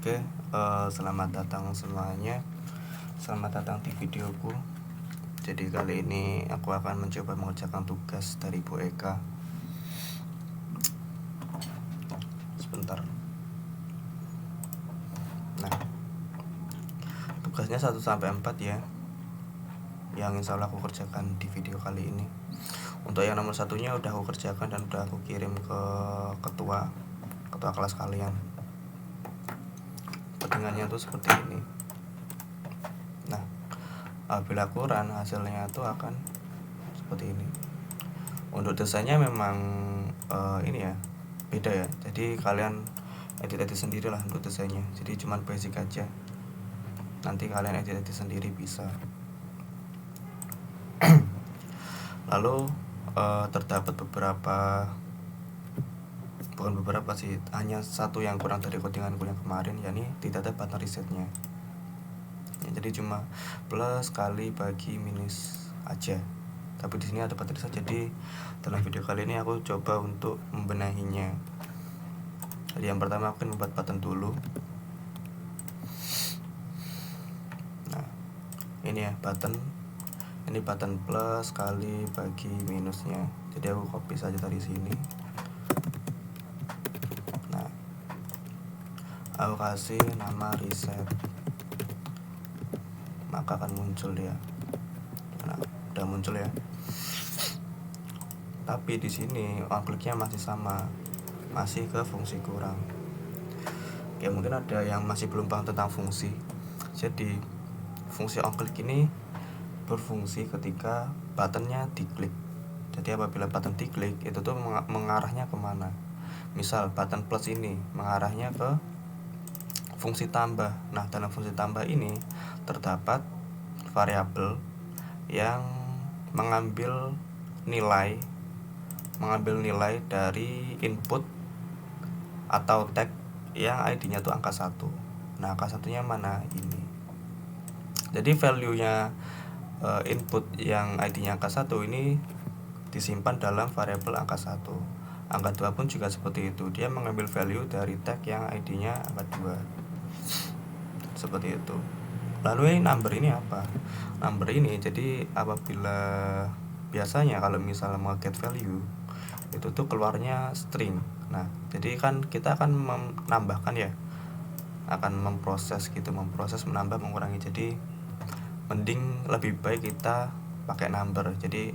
Oke, selamat datang semuanya. Selamat datang di videoku. Jadi kali ini aku akan mencoba mengerjakan tugas dari Bu Eka. Sebentar. Nah, tugasnya 1-4 ya, yang insya Allah aku kerjakan di video kali ini. Untuk yang nomor satunya udah aku kerjakan dan udah aku kirim ke ketua kelas kalian. Petingannya tuh seperti ini. Nah, apabila kurang hasilnya itu akan seperti ini. Untuk desainnya memang ini ya, beda ya. Jadi kalian edit sendiri lah untuk desainnya. Jadi cuman basic aja. Nanti kalian edit sendiri bisa. Lalu terdapat bukan beberapa sih, hanya satu yang kurang dari codinganku yang kemarin, yakni tidak ada button resetnya ya, jadi cuma plus kali bagi minus aja, tapi di sini ada button reset. Jadi dalam video kali ini aku coba untuk membenahinya. Jadi yang pertama aku akan membuat button dulu. Nah, ini ya button, ini button plus kali bagi minusnya. Jadi aku copy saja dari sini. Aku kasih nama reset, maka akan muncul ya. Nah, udah muncul ya. Tapi di sini on-clicknya masih sama, masih ke fungsi kurang. Oke, mungkin ada yang masih belum paham tentang fungsi. Jadi fungsi on-click ini berfungsi ketika buttonnya diklik. Jadi apabila button diklik itu tuh mengarahnya kemana. Misal button plus ini mengarahnya ke fungsi tambah. Nah, dalam fungsi tambah ini terdapat variabel yang mengambil nilai dari input atau tag yang ID-nya tuh angka 1. Nah, angka satunya mana? Ini. Jadi value-nya input yang ID-nya angka 1 ini disimpan dalam variabel angka 1. Angka 2 pun juga seperti itu. Dia mengambil value dari tag yang ID-nya angka 2. Seperti itu. Lalu number ini apa? Number ini jadi apabila biasanya kalau misalnya mau get value itu tuh keluarnya string. Nah, jadi kan kita akan menambahkan ya, akan memproses, menambah, mengurangi. Jadi mending lebih baik kita pakai number. Jadi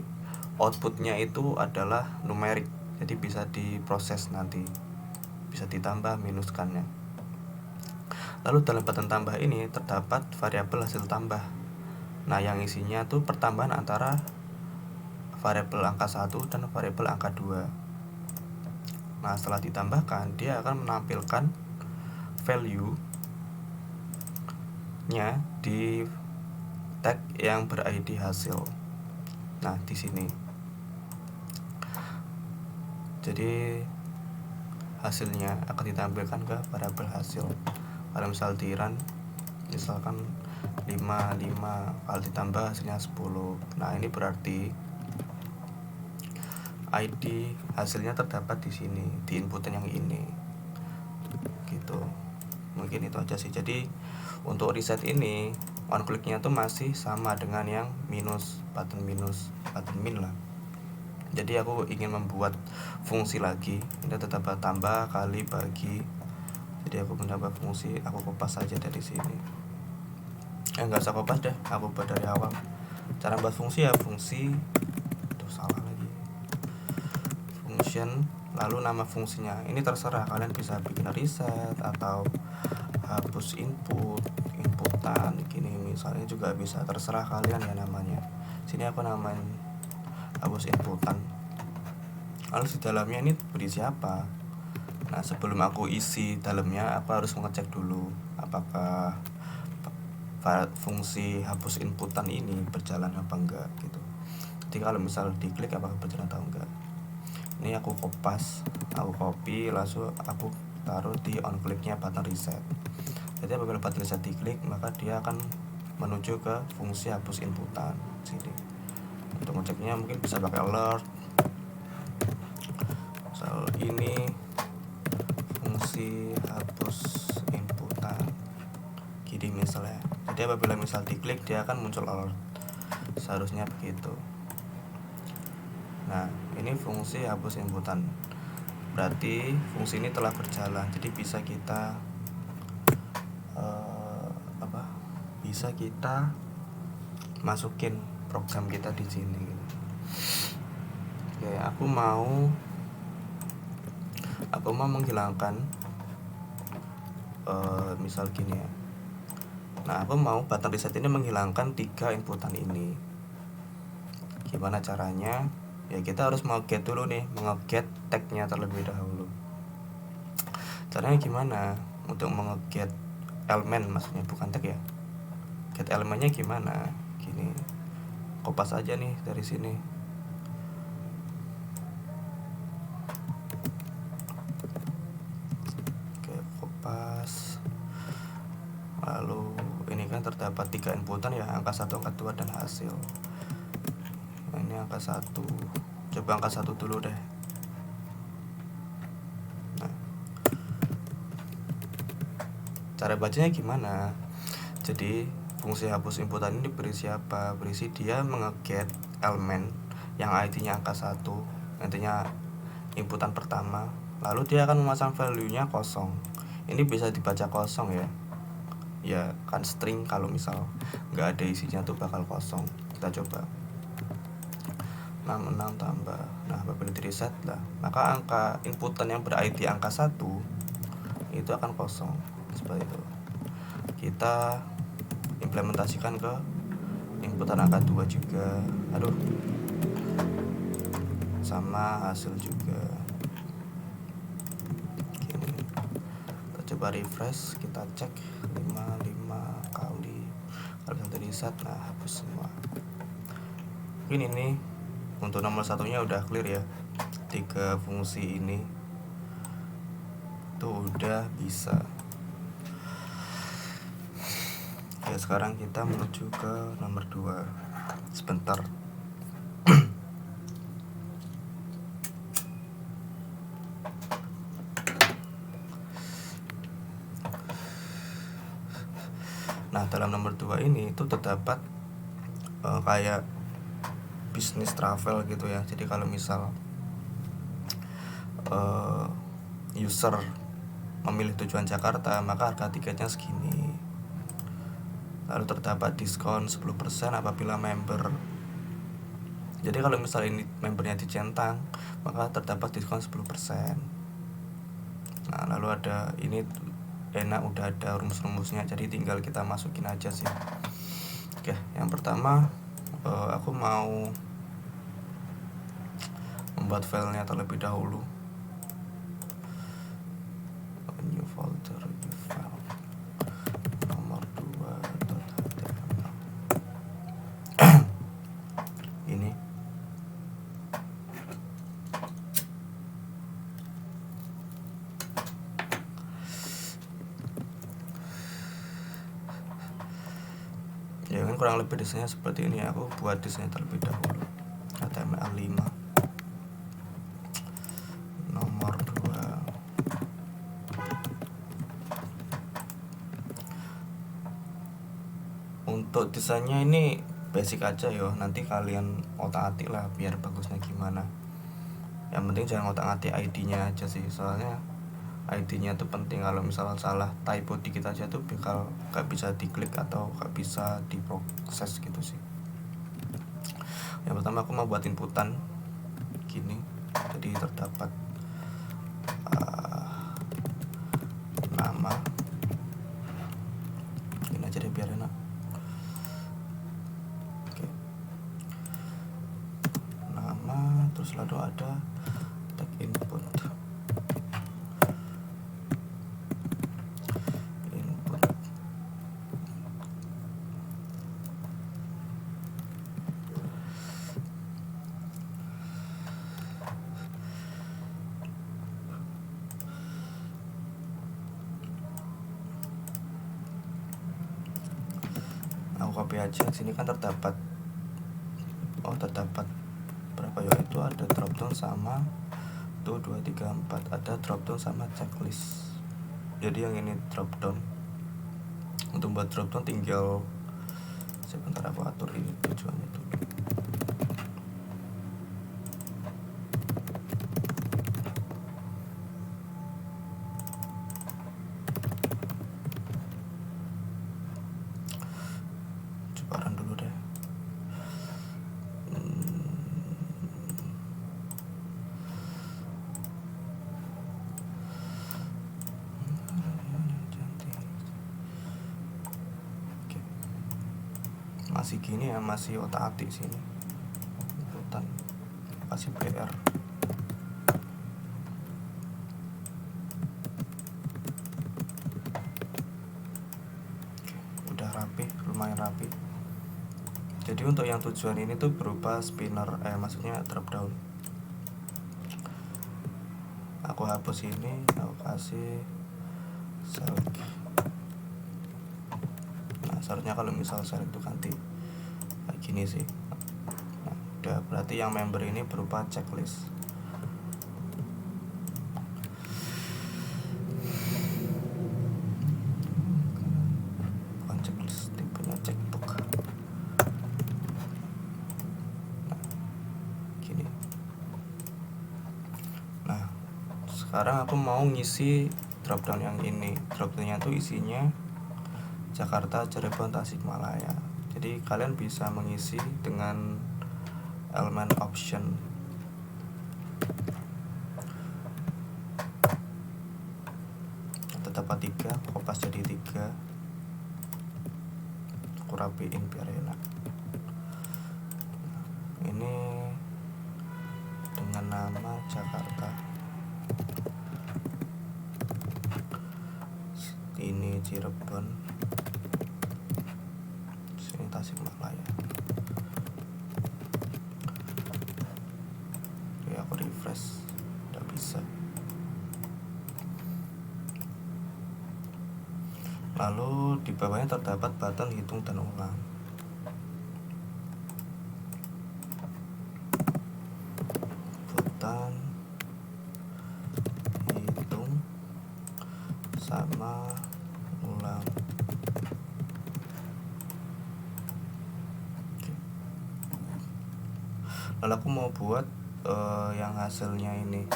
outputnya itu adalah numerik, jadi bisa diproses nanti, bisa ditambah minuskannya. Lalu dalam button tambah ini terdapat variabel hasil tambah. Nah, yang isinya tuh pertambahan antara variabel angka 1 dan variabel angka 2. Nah, setelah ditambahkan dia akan menampilkan value-nya di tag yang ber-ID hasil. Nah, di sini. Jadi hasilnya akan ditampilkan ke variabel hasil. Kalau misal di run, misalkan 5 kalau ditambah hasilnya 10. Nah, ini berarti ID hasilnya terdapat di sini, di inputan yang ini. Gitu. Mungkin itu aja sih. Jadi untuk reset ini on click-nya tuh masih sama dengan yang button min lah. Jadi aku ingin membuat fungsi lagi. Ini tetap tambah kali bagi. Jadi aku menambah fungsi, aku kopas saja dari sini. Enggak usah kopas deh, aku buat dari awal. Cara buat fungsi ya fungsi salah lagi. Function, lalu nama fungsinya. Ini terserah, kalian bisa bikin reset atau hapus inputan gini misalnya juga bisa, terserah kalian ya namanya. Sini aku namain hapus inputan. Lalu di dalamnya ini berisi apa? Nah, sebelum aku isi dalamnya, aku harus mengecek dulu apakah fungsi hapus inputan ini berjalan apa enggak gitu. Jadi kalau misal diklik apakah berjalan atau enggak. Ini aku kopas, aku copy, langsung aku taruh di on click-nya button reset. Jadi apabila button reset diklik, maka dia akan menuju ke fungsi hapus inputan sini. Untuk ngeceknya mungkin bisa pakai alert. Misal ini fungsi hapus inputan. misalnya. Jadi apabila misal diklik dia akan muncul alert, seharusnya begitu. Nah, ini fungsi hapus inputan, berarti fungsi ini telah berjalan. Jadi bisa kita bisa kita masukin program kita di sini. Oke, aku mau menghilangkan misal gini ya. Nah, aku mau button reset ini menghilangkan 3 inputan ini. Gimana caranya? Ya kita harus get dulu nih, get tag-nya terlebih dahulu. Caranya gimana? Untuk get elemen, maksudnya bukan tag ya. Get elemennya gimana? Gini, kopas aja nih dari sini. Oke, kopas. Lalu ini kan terdapat 3 inputan ya, angka 1, angka 2, dan hasil. Nah, ini angka 1. Coba angka 1 dulu deh. Nah, cara bacanya gimana? Jadi fungsi hapus inputan ini berisi apa? Berisi dia get elemen yang ID-nya angka 1, intinya inputan pertama. Lalu dia akan memasang value-nya kosong. Ini bisa dibaca kosong ya. Ya kan string, kalau misal nggak ada isinya tuh bakal kosong. Kita coba 66 tambah. Nah, apabila di reset lah, maka angka inputan yang ber-ID angka 1 itu akan kosong. Seperti itu. Kita implementasikan ke inputan angka 2 juga. Sama hasil juga. Gini. Kita coba refresh, kita cek 5 kali. Kalau bisa di reset, nah hapus semua. Mungkin ini untuk nomor satunya udah clear ya. 3 fungsi ini tuh udah bisa. Oke, sekarang kita menuju ke nomor 2. Sebentar. Nah, dalam nomor 2 ini itu terdapat kayak bisnis travel gitu ya. Jadi kalau misal user memilih tujuan Jakarta, maka harga tiketnya segini. Lalu terdapat diskon 10% apabila member. Jadi kalau misal ini membernya dicentang, maka terdapat diskon 10%. Nah, lalu ada ini enak, udah ada rumus-rumusnya, jadi tinggal kita masukin aja sih. Oke, yang pertama aku mau membuat filenya terlebih dahulu. New folder, new file, nomor 2.html. Ini ya kan kurang lebih desainnya seperti ini. Aku buat desainnya terlebih dahulu. HTML5 nomor 2. Untuk desainnya ini basic aja yo, nanti kalian otak-atik lah biar bagusnya gimana. Yang penting jangan otak-atik ID-nya aja sih, soalnya ID-nya tuh penting. Kalau misalnya salah typo dikit aja tuh bakal gak bisa diklik atau gak bisa diproses gitu sih. Yang pertama aku mau buat inputan gini. Jadi terdapat nama, ini aja deh biar enak. Oke, nama, terus lalu ada tag input. Aku copy aja. Sini kan terdapat berapa ya, itu ada dropdown sama tuh 2, 3, 4, ada dropdown sama checklist. Jadi yang ini dropdown. Untuk buat drop down tinggal sebentar aku atur ini tujuannya dulu. Cobaran dulu deh. Masih gini ya, masih otak-atik sini. Inputan kasih PR. Oke, udah rapi, lumayan rapi. Jadi untuk yang tujuan ini tuh berupa spinner, maksudnya drop down. Aku hapus ini, aku kasih select. Nah, seharusnya kalau misal select itu ganti kayak gini sih. Nah, udah, berarti yang member ini berupa checklist. Bukan checklist, tipenya checkbook. Nah, gini. Nah, sekarang aku mau ngisi dropdown yang ini. Dropdownnya tuh isinya Jakarta, Cirebon, Tasikmalaya. Jadi kalian bisa mengisi dengan elemen option. Tetap 3, kopas jadi 3. Aku rapiin biar enak. Ini dengan nama Jakarta. Ini Cirebon. Sini Tasikmalaya. Oke, aku refresh. Udah bisa. Lalu di bawahnya terdapat button hitung dan ulang. Button hitung sama ulang. Oke. Lalu aku mau buat yang hasilnya ini.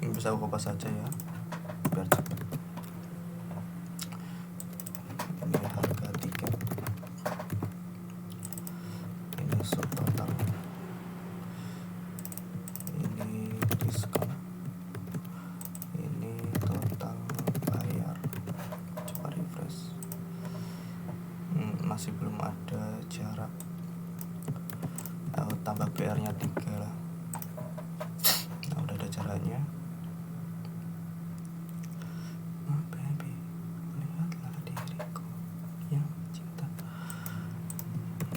Ini bisa aku kopas saja ya, biar cepat. Ini harga tiket, ini subtotal, ini diskon, ini total bayar. Coba refresh. Masih belum ada jarak. Aku tambah PR nya 3 lah. Nah, udah ada jaraknya. Baby, lihatlah diriku yang cinta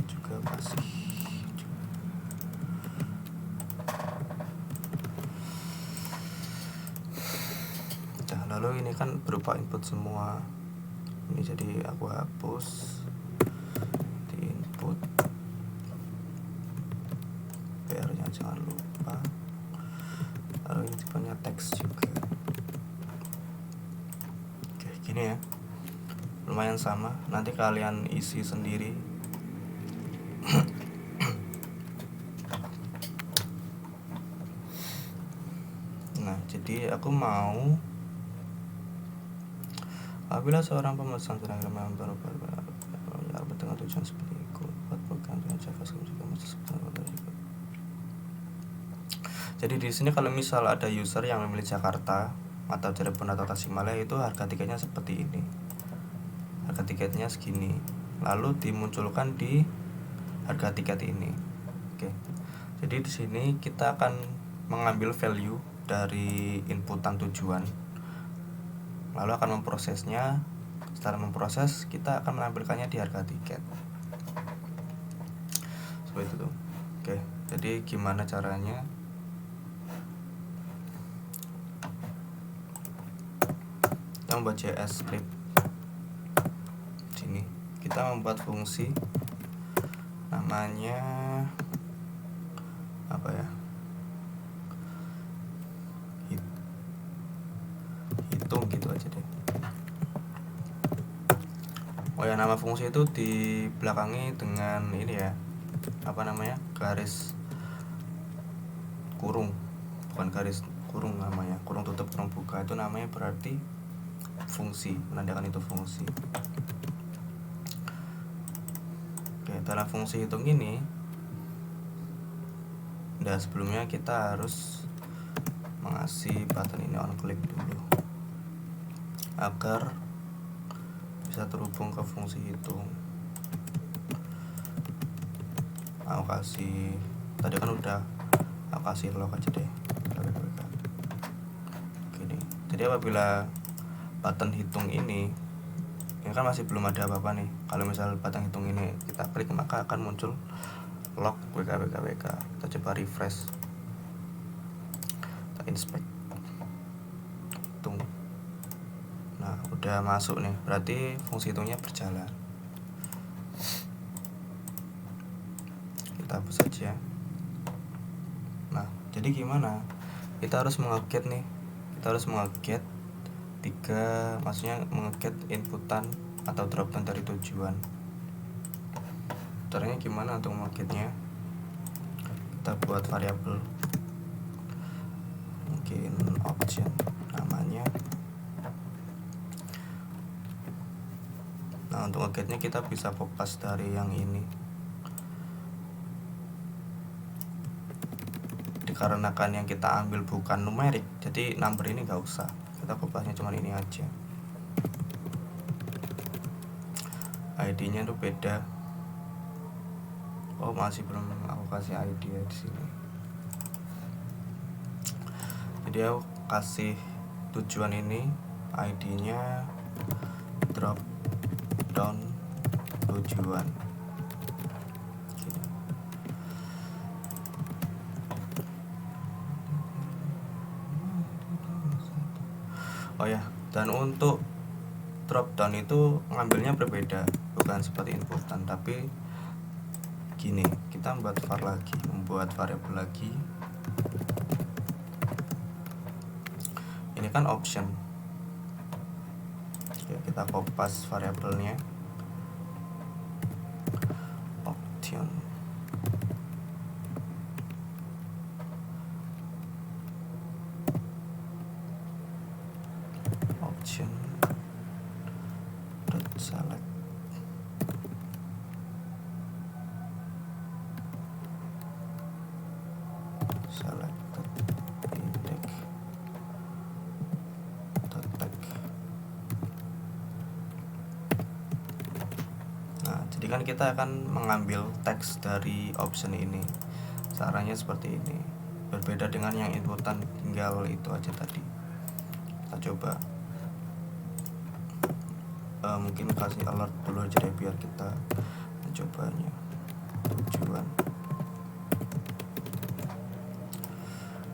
juga pasti. Nah, lalu ini kan berupa input semua. Ini jadi aku hapus di input. PR-nya jangan lupa. Lalu ini tipenya teks juga. Oke, gini ya. Lumayan sama. Nanti kalian isi sendiri. Nah, jadi aku mau, apabila seorang pemesan sedang member dengan tujuan seperti itu, buat program dengan JavaScript juga masih sebentar. Jadi di sini kalau misal ada user yang memilih Jakarta atau Cirebon atau Tasikmalaya, itu harga tiketnya seperti ini. Harga tiketnya segini. Lalu dimunculkan di harga tiket ini. Oke. Jadi di sini kita akan mengambil value dari inputan tujuan. Lalu akan memprosesnya. Setelah memproses, kita akan menampilkannya di harga tiket. Seperti itu tuh. Oke. Jadi gimana caranya? Kita membuat JS script. Sini kita membuat fungsi namanya apa ya, hitung gitu aja deh. Oh ya, nama fungsi itu dibelakangi dengan ini ya, apa namanya, garis kurung, bukan garis kurung namanya, kurung tutup kurung buka, itu namanya berarti fungsi, menandakan itu fungsi. Oke, dalam fungsi hitung ini, nah sebelumnya kita harus mengasih button ini on click dulu agar bisa terhubung ke fungsi hitung. Aku kasih, tadi kan udah aku kasih log aja deh. Gini. Jadi apabila button hitung ini kan masih belum ada apa-apa nih. Kalau misal button hitung ini kita klik, maka akan muncul log WK. Kita coba refresh, kita inspect hitung. Nah, udah masuk nih, berarti fungsi hitungnya berjalan. Kita hapus saja. Nah, jadi gimana? Kita harus mengeget nih. Kita harus mengeget maksudnya mengeget inputan atau dropdown dari tujuan. Caranya gimana untuk mengegetnya? Kita buat variabel, mungkin option namanya. Nah, untuk ngegetnya kita bisa copy dari yang ini. Dikarenakan yang kita ambil bukan numerik, jadi number ini nggak usah, kita copy-nya cuma ini aja. ID-nya tuh beda. Oh, masih belum aku kasih ID ya di sini. Jadi aku kasih tujuan ini, ID-nya drop down tujuan. Oh ya, dan untuk drop down itu ngambilnya berbeda, bukan seperti inputan, tapi gini, kita membuat variabel lagi. Ini kan option. Oke, kita copy variabelnya option. Option dot select. Selected index dot tag. Nah, jadi kan kita akan mengambil teks dari option ini. Caranya seperti ini. Berbeda dengan yang inputan, tinggal itu aja tadi. Kita coba. Mungkin kasih alert dulu aja deh biar kita mencobanya. Tujuan.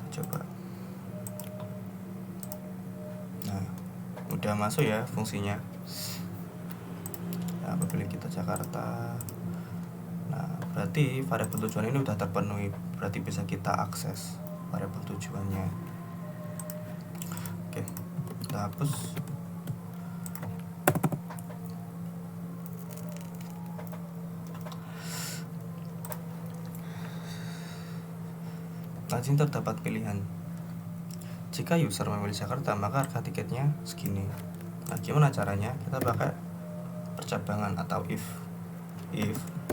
Coba. Nah, udah masuk ya fungsinya. Nah, apabila kita Jakarta, nah berarti variabel tujuan ini udah terpenuhi, berarti bisa kita akses variabel tujuannya. Oke, kita hapus. Nah, sini terdapat pilihan. Jika user memilih Jakarta, maka harga tiketnya segini. Nah, gimana caranya? Kita pakai percabangan atau if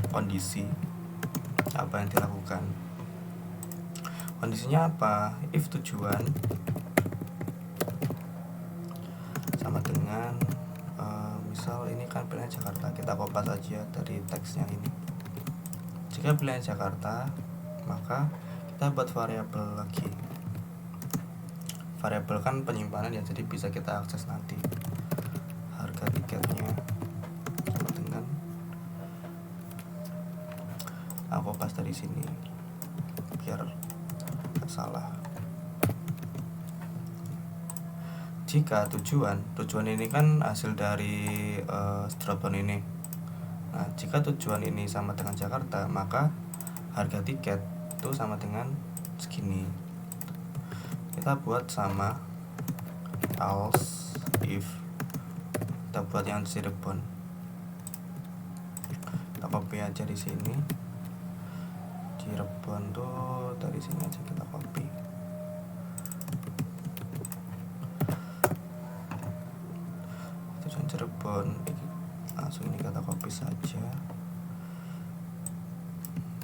kondisi. Apa yang dilakukan? Kondisinya apa? If tujuan sama dengan misal ini kan pilihan Jakarta, kita copy saja dari teksnya ini. Jika pilihan Jakarta, maka kita buat variabel lagi. Variabel kan penyimpanan ya, jadi bisa kita akses nanti. Harga tiketnya sama dengan, aku pas dari sini biar gak salah. Jika tujuan ini kan hasil dari dropdown ini. Nah, jika tujuan ini sama dengan Jakarta, maka harga tiket itu sama dengan segini. Kita buat sama else if kita buat yang Cirebon. Kita copy aja di sini. Cirebon tuh dari sini aja kita copy. Tujuan Cirebon, langsung ini kita copy saja.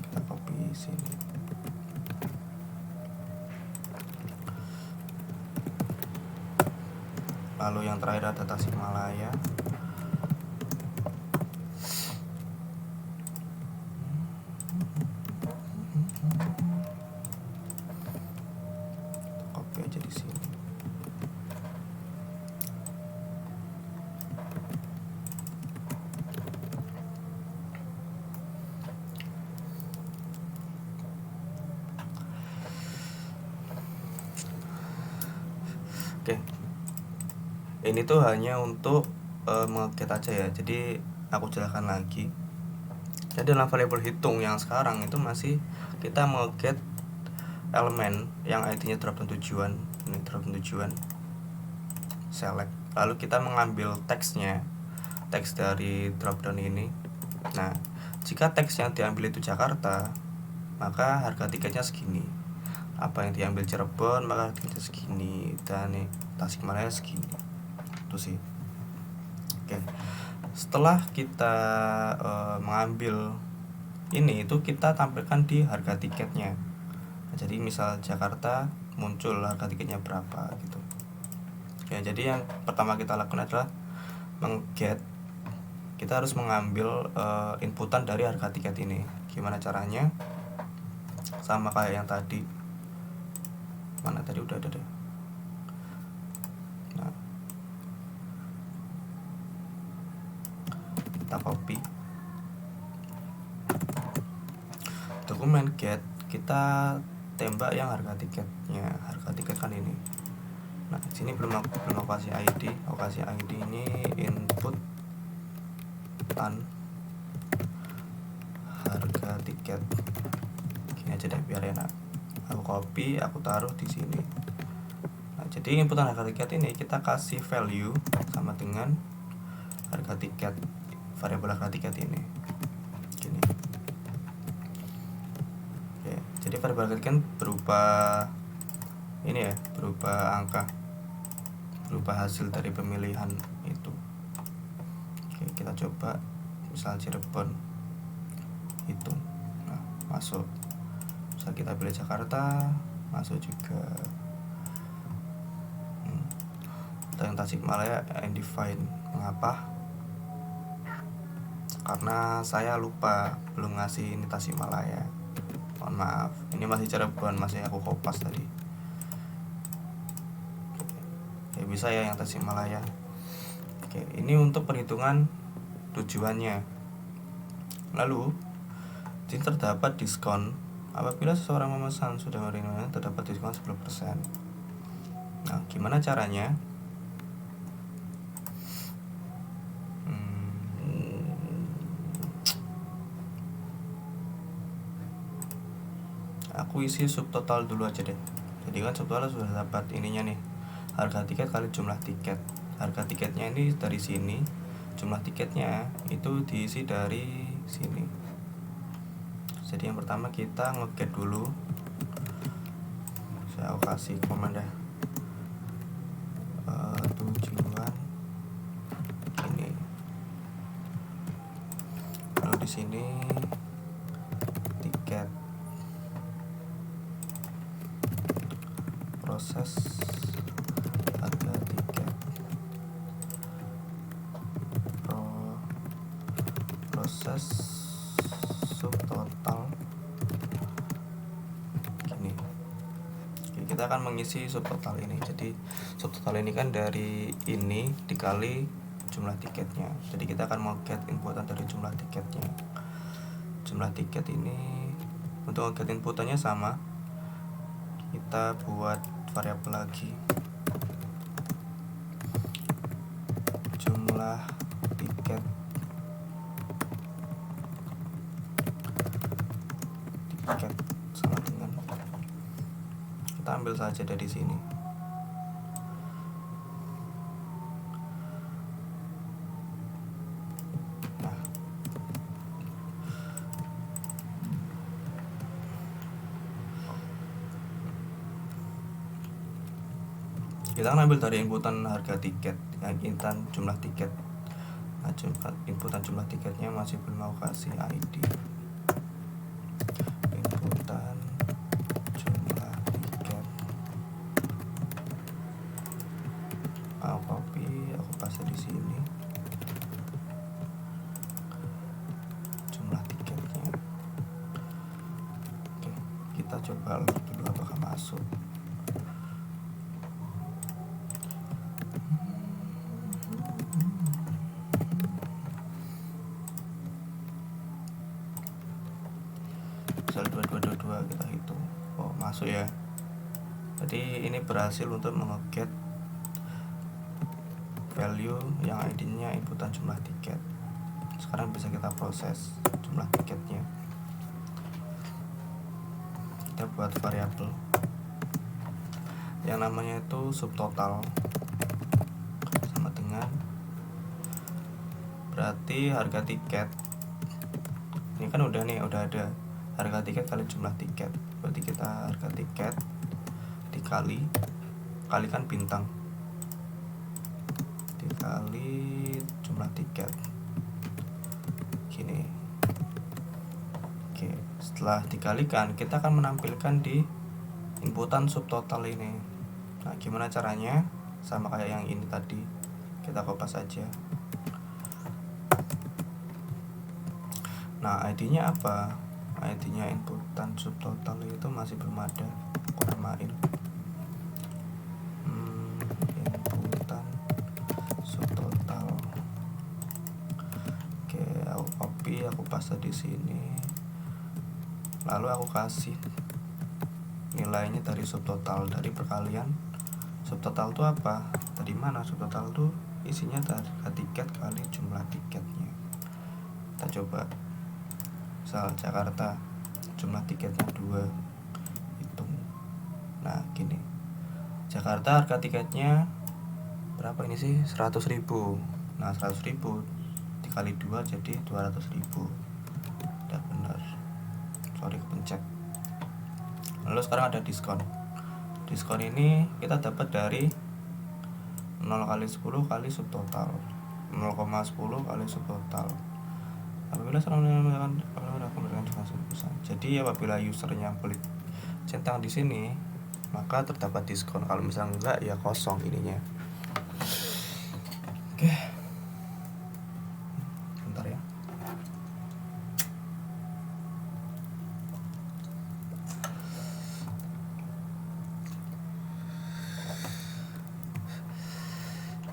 Kita copy sini. Lalu yang terakhir ada Tasikmalaya. Copy aja di sini. Oke. Ini tuh hanya untuk nge-get aja ya. Jadi aku jelaskan lagi. Jadi dalam variabel hitung yang sekarang itu masih kita nge-get elemen yang ID-nya drop down tujuan. Ini drop down tujuan. Select. Lalu kita mengambil teksnya. Teks dari drop down ini. Nah, jika teks yang diambil itu Jakarta, maka harga tiketnya segini. Apa yang diambil Cirebon, maka harga tiketnya segini. Dan nih Tasikmalaya segini. Itu sih. Oke. Setelah kita mengambil ini, itu kita tampilkan di harga tiketnya. Nah, jadi misal Jakarta muncul harga tiketnya berapa gitu. Ya, jadi yang pertama kita lakukan adalah meng-get. Kita harus mengambil inputan dari harga tiket ini. Gimana caranya? Sama kayak yang tadi. Mana tadi udah ada deh. Nah, kita copy dokumen get, kita tembak yang harga tiketnya. Harga tiket kan ini. Nah, sini belum aku kasih ID. Aku kasih ID ini input tan harga tiket. Gini aja deh biar enak. Aku copy, aku taruh di sini. Nah, jadi inputan harga tiket ini kita kasih value sama dengan harga tiket, variabel harga tiket ini. Gini. Oke, jadi variabel harga tiket berupa ini ya, berupa angka, berupa hasil dari pemilihan itu. Oke, kita coba misal Cirebon hitung. Nah, masuk. Misal kita pilih Jakarta, masuk juga. Atau yang Tasikmalaya undefined. Mengapa? Karena saya lupa belum ngasih ini Tasikmalaya. Mohon maaf. Ini masih Cirebon, masih aku kopas tadi. Ya bisa ya yang Tasikmalaya. Oke, ini untuk perhitungan tujuannya. Lalu, jika terdapat diskon apabila seseorang memesan sudah menerima, terdapat diskon 10%. Nah, gimana caranya? Aku isi subtotal dulu aja deh. Jadi kan subtotal sudah dapat ininya nih, harga tiket kali jumlah tiket. Harga tiketnya ini dari sini, jumlah tiketnya itu diisi dari sini. Jadi yang pertama kita nge-get dulu. Saya kasih komen dah. Tujuan ini. Lalu di sini tiket, proses harga tiket, proses subtotal. Gini. Oke, kita akan mengisi subtotal ini. Jadi subtotal ini kan dari ini dikali jumlah tiketnya. Jadi kita akan mau get inputan dari jumlah tiketnya. Jumlah tiket ini untuk get inputannya sama. Kita buat variabel lagi, jumlah tiket tiket sama dengan kita ambil saja dari sini. Nah, kita akan ambil dari inputan harga tiket, yang inputan jumlah tiket. Nah, inputan jumlah tiketnya masih belum mau kasih ID. Inputan jumlah tiket, aku copy, aku paste di sini. Jumlah tiketnya. Oke, kita coba dulu apakah masuk. Misal 2222 kita hitung, oh masuk ya. Jadi ini berhasil untuk mengeget value yang ID-nya inputan jumlah tiket. Sekarang bisa kita proses jumlah tiketnya. Kita buat variabel yang namanya itu subtotal, sama dengan berarti harga tiket. Ini kan udah ada harga tiket kali jumlah tiket. Berarti kita harga tiket kalikan bintang dikali jumlah tiket gini. Oke, setelah dikalikan kita akan menampilkan di inputan subtotal ini. Nah, gimana caranya? Sama kayak yang ini tadi, kita kopas saja. Nah, ID-nya apa? ID-nya inputan subtotal itu masih belum ada, aku namain inputan subtotal. Oke, aku copy, aku paste di sini. Lalu aku kasih nilainya dari subtotal, dari perkalian subtotal itu apa? Dari mana subtotal itu isinya harga tiket kali jumlah tiketnya. Kita coba. Misal Jakarta, jumlah tiketnya 2, hitung. Nah gini, Jakarta harga tiketnya berapa ini sih? 100.000. Nah 100.000 dikali 2 jadi 200.000. Udah benar, sorry kepencet. Lalu sekarang ada diskon. Diskon ini kita dapat dari 0 kali 10 kali subtotal, 0,10 kali subtotal. Apabila jadi apabila usernya klik centang di sini, maka terdapat diskon. Kalau misalnya enggak, ya kosong ininya. Oke, bentar ya.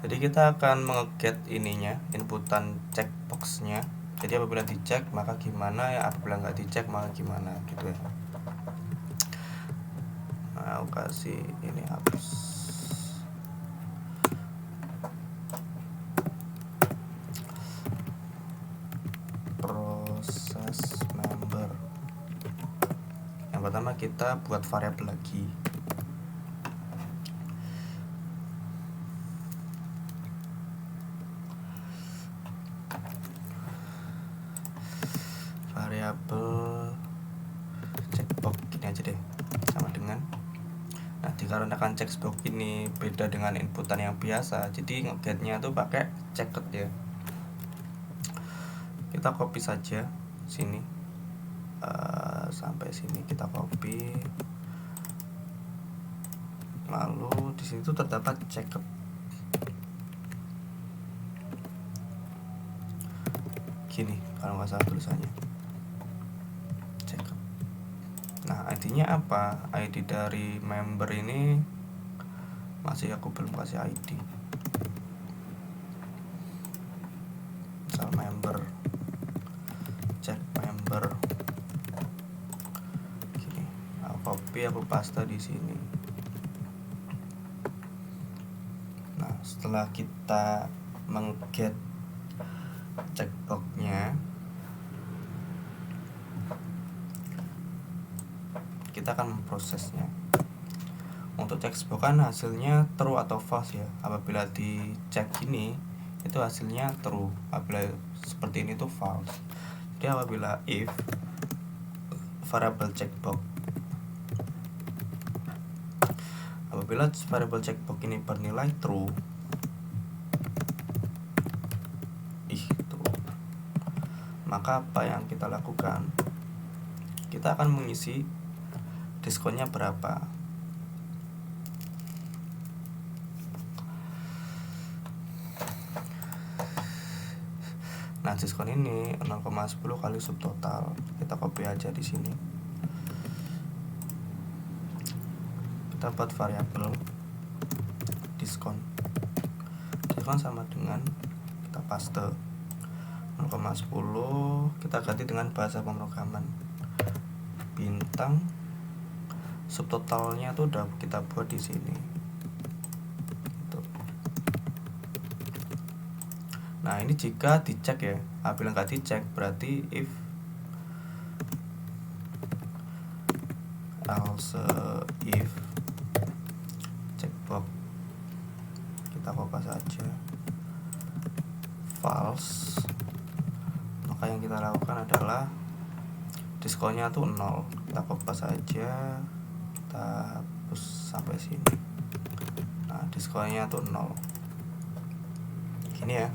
Jadi kita akan mengeget ininya, inputan checkboxnya. Jadi apabila dicek maka gimana ya, apabila nggak dicek maka gimana gitu ya. Nah, aku kasih ini hapus. Proses member. Yang pertama kita buat variabel lagi. Variabel checkbox gini aja deh, sama dengan. Nah, dikarenakan checkbox ini beda dengan inputan yang biasa, jadi ngegetnya tuh pakai checked ya. Kita copy saja sini, sampai sini kita copy. Lalu di sini tuh terdapat checked. Gini kalau nggak salah tulisannya. Checked. Nah, ID-nya apa? ID dari member ini masih aku belum kasih ID. Misal member, check member. Gini, aku copy, aku paste di sini. Nah, setelah kita mengget checkboxnya, kita akan memprosesnya. Untuk checkbox kan hasilnya true atau false ya. Apabila dicek gini itu hasilnya true, apabila seperti ini tuh false. Jadi apabila if variable checkbox, apabila variable checkbox ini bernilai true, true, maka apa yang kita lakukan? Kita akan mengisi diskonnya berapa. Nah, diskon ini 0,10 kali subtotal. Kita copy aja di sini. Kita buat variabel diskon. Diskon sama dengan kita paste 0,10, kita ganti dengan bahasa pemrograman. Bintang subtotalnya tuh udah kita buat di sini. Nah, ini jika dicek ya. Apabila nggak dicek berarti if else if checkbox kita kopas saja false, maka yang kita lakukan adalah diskonnya tuh 0. Kita kopas saja, kita hapus sampai sini. Nah, diskonnya tuh 0. Gini ya.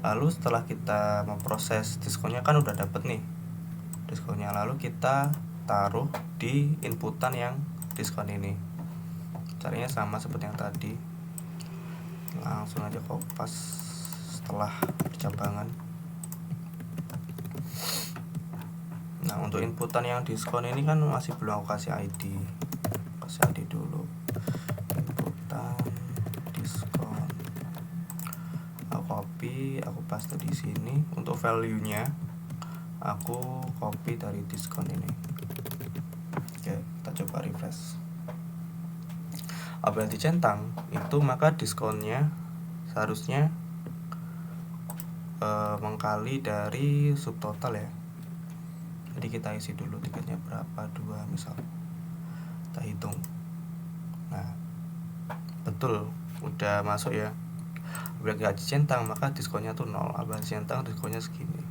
Lalu setelah kita memproses diskonnya kan udah dapet nih diskonnya, lalu kita taruh di inputan yang diskon ini. Caranya sama seperti yang tadi, langsung aja kopas setelah percabangan. Nah, untuk inputan yang diskon ini kan masih belum aku kasih ID. Kasih ID dulu. Inputan diskon. Aku copy, aku paste di sini. Untuk value-nya aku copy dari diskon ini. Oke, kita coba refresh. Apabila dicentang itu maka diskonnya seharusnya mengkali dari subtotal ya. Jadi kita isi dulu tiketnya berapa, 2 misal. Kita hitung. Nah, betul udah masuk ya. Apabila nggak dicentang maka diskonnya tuh 0. Apabila dicentang diskonnya segini.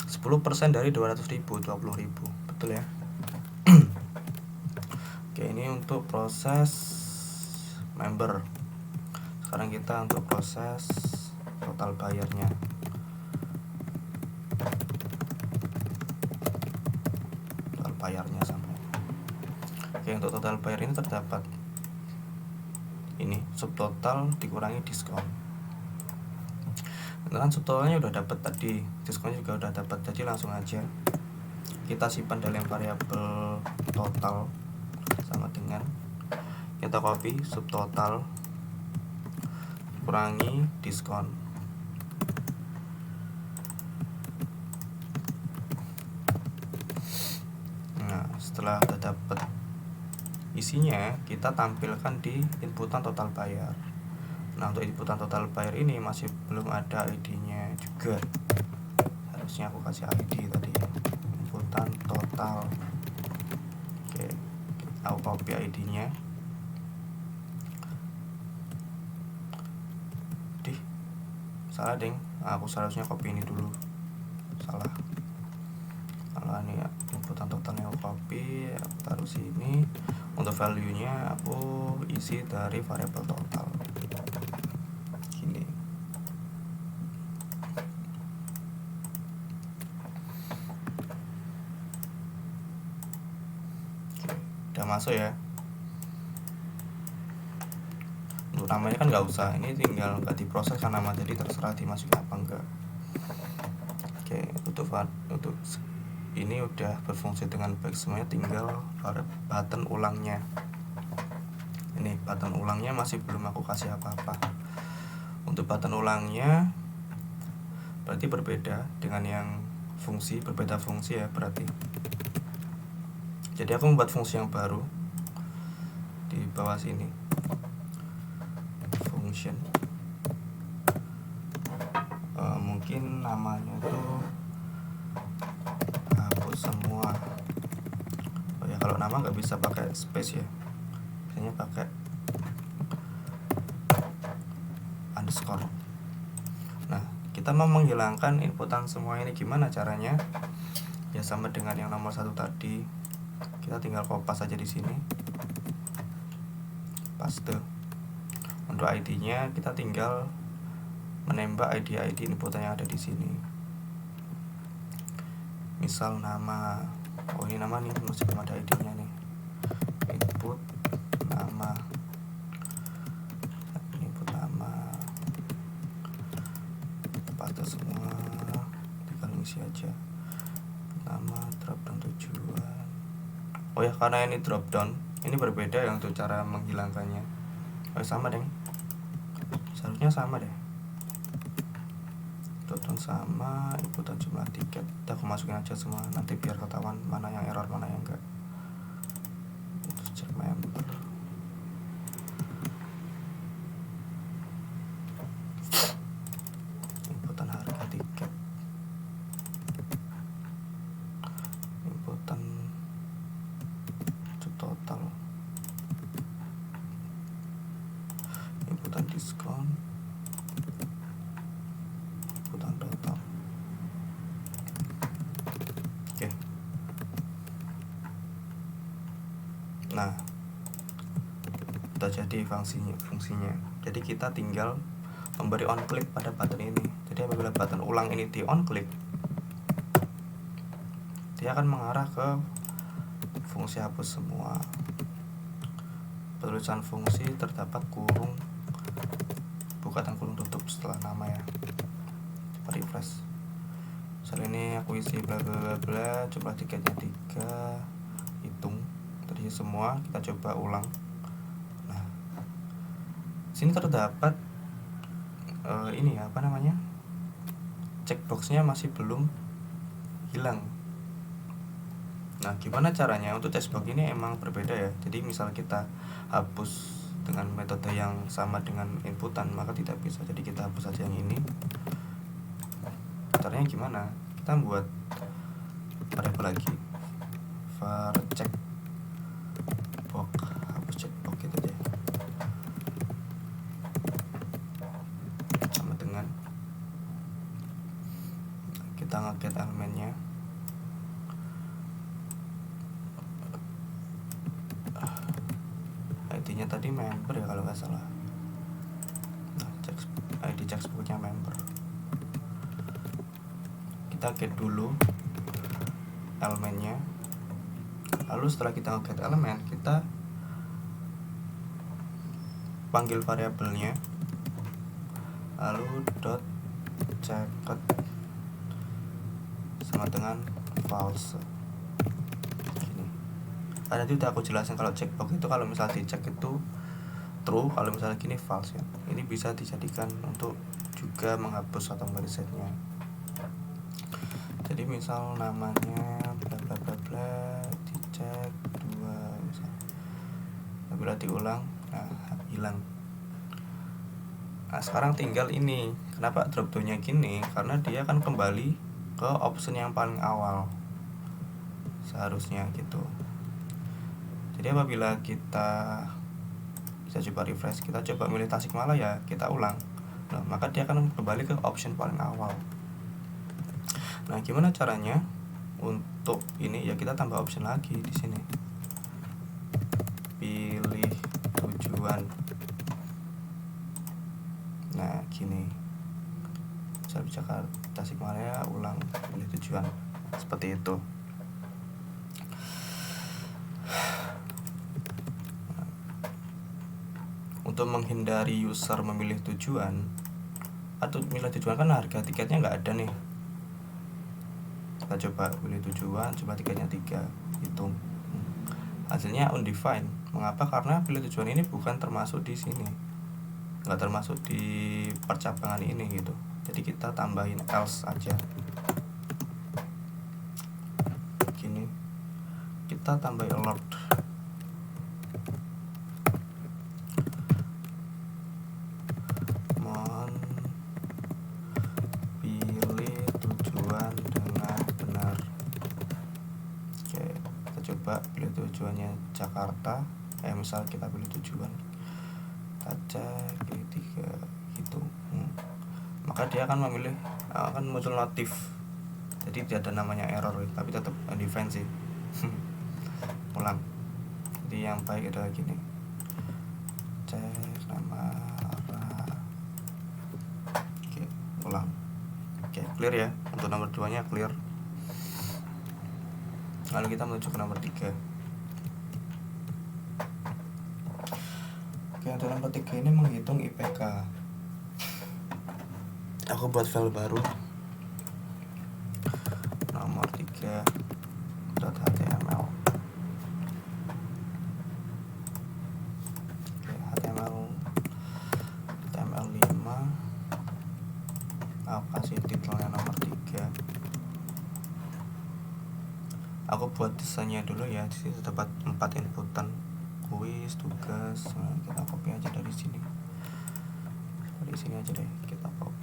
10% dari 200.000, 20.000. Betul ya. Oke, ini untuk proses member. Sekarang kita untuk proses total bayarnya. Total bayarnya sama. Oke, untuk total bayar ini terdapat ini subtotal dikurangi diskon. Kan subtotalnya udah dapat tadi, diskonnya juga udah dapat, jadi langsung aja kita simpan dalam variabel total sama dengan kita copy subtotal kurangi diskon. Nah, setelah udah dapat isinya, kita tampilkan di inputan total bayar. Nah, untuk inputan total bayar ini masih belum ada ID-nya juga. Harusnya aku kasih ID tadi ya. Inputan total. Oke, aku copy ID-nya. Salah deng, aku seharusnya copy ini dulu. Salah ini ya, inputan totalnya aku copy, aku taruh sini. Untuk value-nya aku isi dari variabel total. Gini. Oke, udah masuk ya. Untuk namanya kan nggak usah, ini tinggal nggak diproses kan nama, jadi terserah dimasukin apa enggak. Oke, untuk ini udah berfungsi dengan baik semuanya, tinggal button ulangnya. Ini button ulangnya masih belum aku kasih apa-apa. Untuk button ulangnya berarti berbeda dengan yang fungsi, berbeda fungsi ya berarti. Jadi aku membuat fungsi yang baru di bawah sini, function. Mungkin namanya tuh hapus semua. Oh ya, kalau nama nggak bisa pakai space ya, biasanya pakai underscore. Nah, kita mau menghilangkan inputan semua ini gimana caranya? Ya sama dengan yang nomor 1 tadi, kita tinggal kopas aja di sini, paste. Untuk ID-nya kita tinggal menembak ID inputan yang ada di sini. Misal nama, oh ini nama nih, masih belum ada ID-nya nih. Input nama, paste semua, tinggal isi aja. Nama, drop down tujuan. Oh ya, karena ini drop down, ini berbeda ya untuk cara menghilangkannya. Oh sama deh, seharusnya sama deh. Drop down sama, inputan jumlah tiket. Aku masukin aja semua, nanti biar ketahuan mana yang error mana yang enggak. Terus cek member, inputan harga tiket, inputan total, inputan diskon, inputan total. Oke. Nah, udah jadi fungsinya. Jadi kita tinggal memberi on click pada button ini. Jadi apabila button ulang ini di on click, dia akan mengarah ke fungsi hapus semua. Penulisan fungsi terdapat kurung buka dan kurung tutup setelah nama ya. Coba refresh. Soal ini aku isi bla bla bla bla, jumlah tiketnya 3, hitung tadi semua, kita coba ulang. Nah, sini terdapat ini ya, apa namanya, checkboxnya masih belum hilang. Nah, gimana caranya? Untuk checkbox ini emang berbeda ya. Jadi misal kita hapus dengan metode yang sama dengan inputan, maka tidak bisa. Jadi kita hapus aja yang ini. Caranya gimana? Kita buat variabel lagi, var checkbox, hapus checkbox gitu aja. Sama dengan kita nge-get elemennya. ID-nya tadi member ya kalau nggak salah. Nah, ID checkboxnya member. Kita get dulu elemennya, lalu setelah kita get elemen, kita panggil variabelnya, lalu dot checked sama dengan false. Gini. Nah, nanti udah aku jelasin kalau checkbox itu kalau misalnya dicek itu true, kalau misalnya gini false ya. Ini bisa dijadikan untuk juga menghapus atau meresetnya. Jadi misal namanya bla bla bla bla, dicek 2 misal. Bila diulang, nah hilang. Nah, sekarang tinggal ini. Kenapa drop down-nya gini? Karena dia akan kembali ke option yang paling awal. Seharusnya gitu. Jadi apabila kita bisa coba refresh, kita coba milih Tasikmalaya, kita ulang. Nah, maka dia akan kembali ke option paling awal. Nah, gimana caranya untuk ini ya? Kita tambah option lagi di sini. Pilih tujuan. Nah, gini. Saya Jakarta, Tasikmalaya, ulang, pilih tujuan. Seperti itu. Untuk menghindari user memilih tujuan, atau memilih tujuan kan harga tiketnya nggak ada nih. Kita coba pilih tujuan, coba tiketnya 3, hitung. Hasilnya undefined. Mengapa? Karena pilih tujuan ini bukan termasuk di sini, nggak termasuk di percabangan ini gitu. Jadi kita tambahin else aja. Gini, kita tambah alert. Mohon pilih tujuan dengan benar. Oke, kita coba coba pilih tujuannya Jakarta, misal kita pilih tujuan saja pilih 3 gitu. Maka dia akan memilih, akan muncul notif, jadi tidak ada namanya error, tapi tetap define sih. Ulang, jadi yang baik adalah gini, cek nama arah. Oke, ulang. Oke, clear ya, untuk nomor 2 nya clear. Lalu kita menuju ke nomor 3. Oke, untuk nomor 3 ini menghitung IPK. Aku buat file baru, nomor 3.html. Oke, HTML5. Aku kasih titelnya nomor 3. Aku buat desainnya dulu ya. Di sini terdapat 4 inputan, kuis, tugas. Nah, kita copy aja dari sini. Dari sini aja deh, kita copy.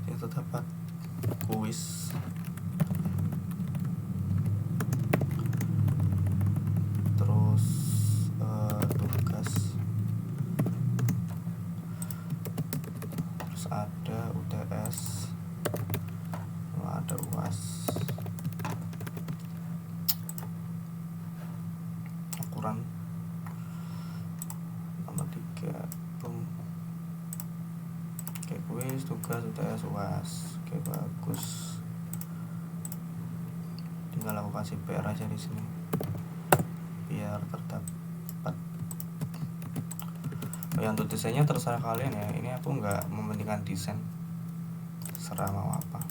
Ini terdapat kuis, terus tugas, terus ada UTS, ada UAS, ukuran nomor 3. Oke, kuis, tugas, UTS, UAS. Oke, bagus. Tinggal aku kasih PR aja di sini biar terdapat. Ya, untuk desainnya terserah kalian ya. Ini aku nggak mementingkan desain, terserah mau apa.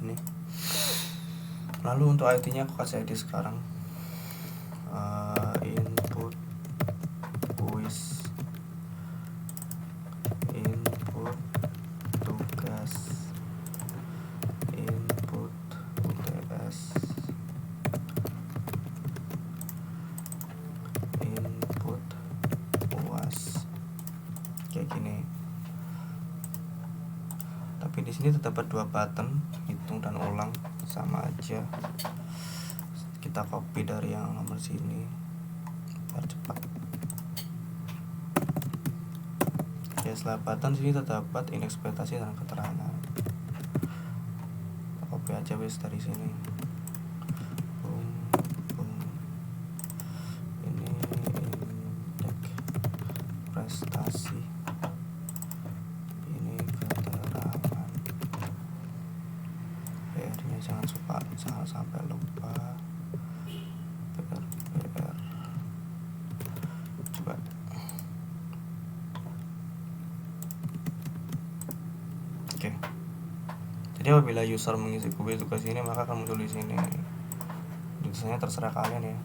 Ini. Lalu untuk ID-nya aku kasih ID sekarang. Input kuis, input tugas, input UTS, input UAS. Kayak gini. Tapi di sini terdapat 2 button, hitung dan ulang, sama aja. Kita copy dari yang nomor sini biar cepat. Oke, setelah button sini terdapat indeks ekspektasi dan keterangan. Kita copy aja wis dari sini. Boom, boom. Ini indeks prestasi. Ini keterangan. PR-nya jangan sampai lupa. PR. Coba. Oke. Jadi apabila user mengisi kuis tugas ini, maka akan muncul di sini. Tulisannya terserah kalian ya.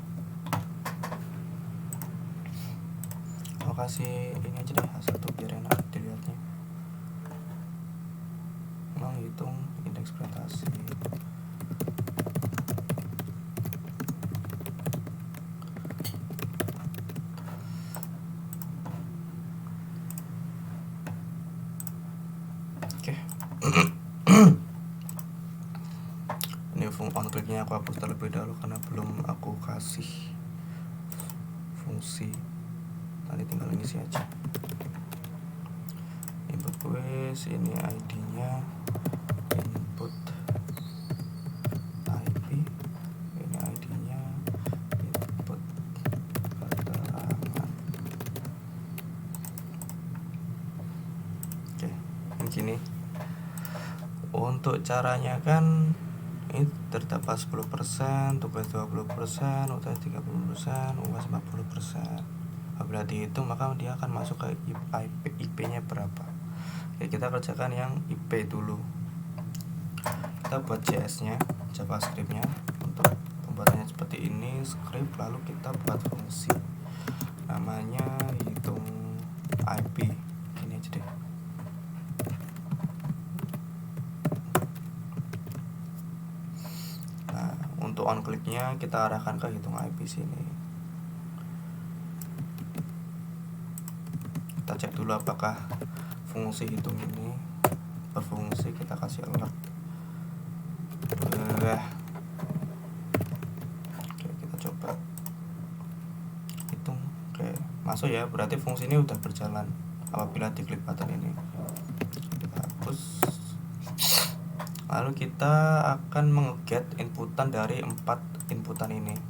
Aku kasih ini aja deh, A1 biar enak dilihatnya. Menghitung indeks prestasi. Oke. Ini on clicknya aku hapus terlebih dahulu karena belum aku kasih fungsi. Nanti tinggal ngisi aja. Input kuis, ini ID-nya, input IP, ini ID-nya, input keterangan. Oke, begini. Untuk caranya kan ini terdapat 10%, tugas 20%, UTS 30%, UAS 40%. Apabila dihitung maka dia akan masuk ke IP-nya berapa. Oke, kita kerjakan yang IP dulu. Kita buat JS-nya, JavaScript-nya. Untuk pembuatannya seperti ini, script, lalu kita buat fungsi namanya hitung IP. Ini aja deh. Nah, untuk on click-nya kita arahkan ke hitung IP sini. Kita kita cek dulu apakah fungsi hitung ini berfungsi. Kita kasih alert. Oke, kita coba hitung. Oke, masuk ya, berarti fungsi ini udah berjalan apabila diklik button ini. Kita hapus. Lalu kita akan menge-get inputan dari 4 inputan ini.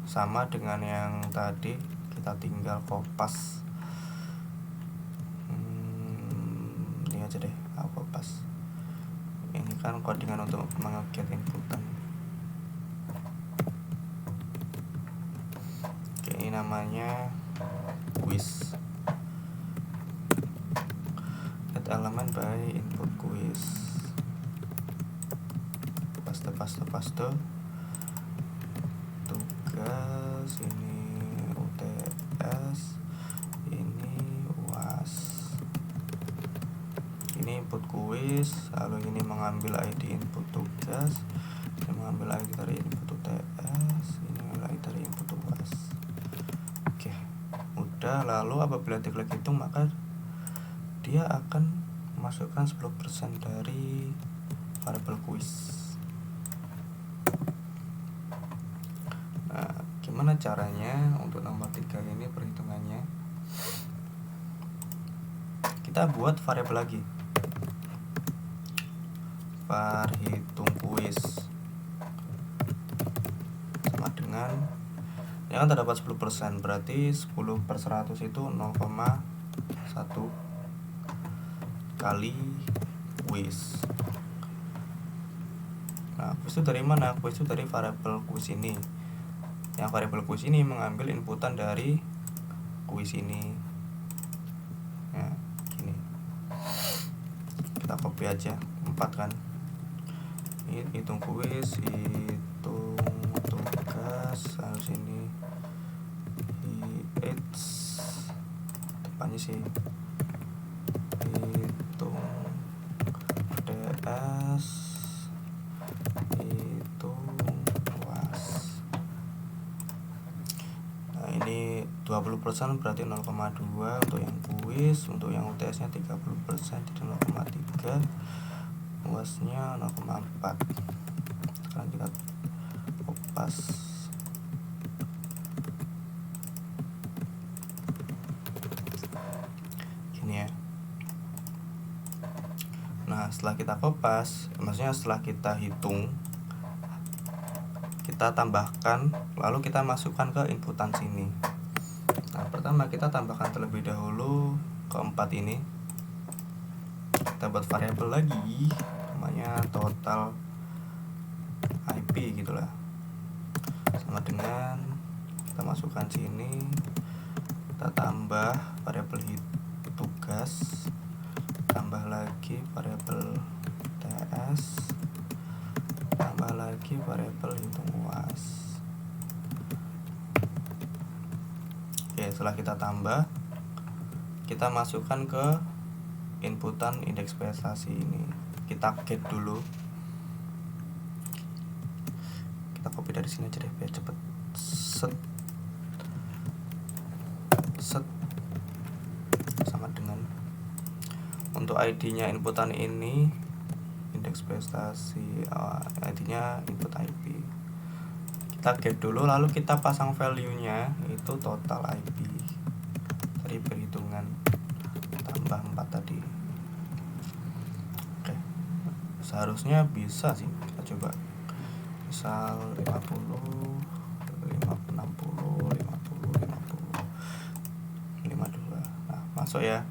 Sama dengan yang tadi, kita tinggal kopas. Ini aja deh, aku kopas. Ini kan codingan untuk menge-get inputan. Oke, ini namanya quiz. Add element by input quiz. Paste. Tugas ini UTS, ini UAS. Ini input quiz, lalu ini mengambil ID input tugas, ini mengambil ID dari input UTS, ini mengambil ID dari input UAS. Oke, udah. Lalu apabila diklik hitung, maka dia akan memasukkan 10% dari variabel quiz. Nah, gimana caranya untuk nomor 3 ini perhitungannya? Kita buat variabel lagi, var hitung quiz, sama dengan ini kan terdapat 10%, berarti 10/100 itu 0,1 kali quiz. Nah, quiz itu dari mana? Quiz itu dari variabel quiz ini. Yang variabel quiz ini mengambil inputan dari quiz ini. Nah, gini. Kita copy aja 4 kan. Hitung quiz, hitung tugas, harus ini depannya sih hitung DS, hitung UAS. Nah, ini 20% berarti 0,2 untuk yang quiz, untuk yang UTS nya 30% jadi 0,3, UAS nya 0,4. Sekarang kita kopas. Gini ya. Nah, setelah kita kopas, maksudnya setelah kita hitung, kita tambahkan, lalu kita masukkan ke inputan sini. Nah, pertama kita tambahkan terlebih dahulu ke 4 ini. Kita buat variabel lagi, namanya total IP gitulah. Sama dengan kita masukkan sini, kita tambah variabel tugas, tambah lagi variabel TS, tambah lagi variabel hitung UAS. Oke, setelah kita tambah, kita masukkan ke inputan indeks prestasi ini. Kita get dulu. Kita copy dari sini aja deh biar cepet. Set sama dengan untuk ID-nya inputan ini indeks prestasi, ID-nya input IP. Kita get dulu, lalu kita pasang value-nya itu total IP dari perhitungan tambah 4 tadi. Oke, seharusnya bisa sih, kita coba. Misal 50, 60, 52. Nah, masuk ya.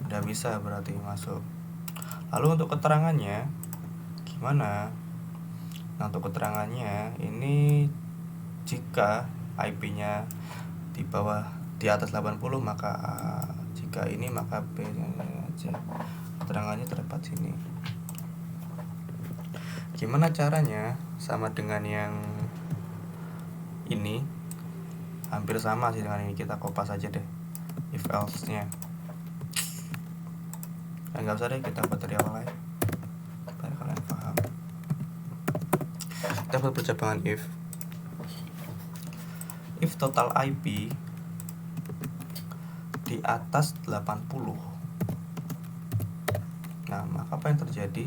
Udah bisa berarti masuk. Lalu untuk keterangannya gimana? Nah, untuk keterangannya ini jika IP-nya di bawah, di atas 80 maka A, jika ini maka B aja. Keterangannya terdapat sini. Gimana caranya? Sama dengan yang ini, hampir sama sih dengan ini. Kita kopas aja deh if else nya. Nggak usah deh, kita buat dari awal aja biar kalian paham. Kita buat percabangan if total IP di atas 80. Nah, maka apa yang terjadi?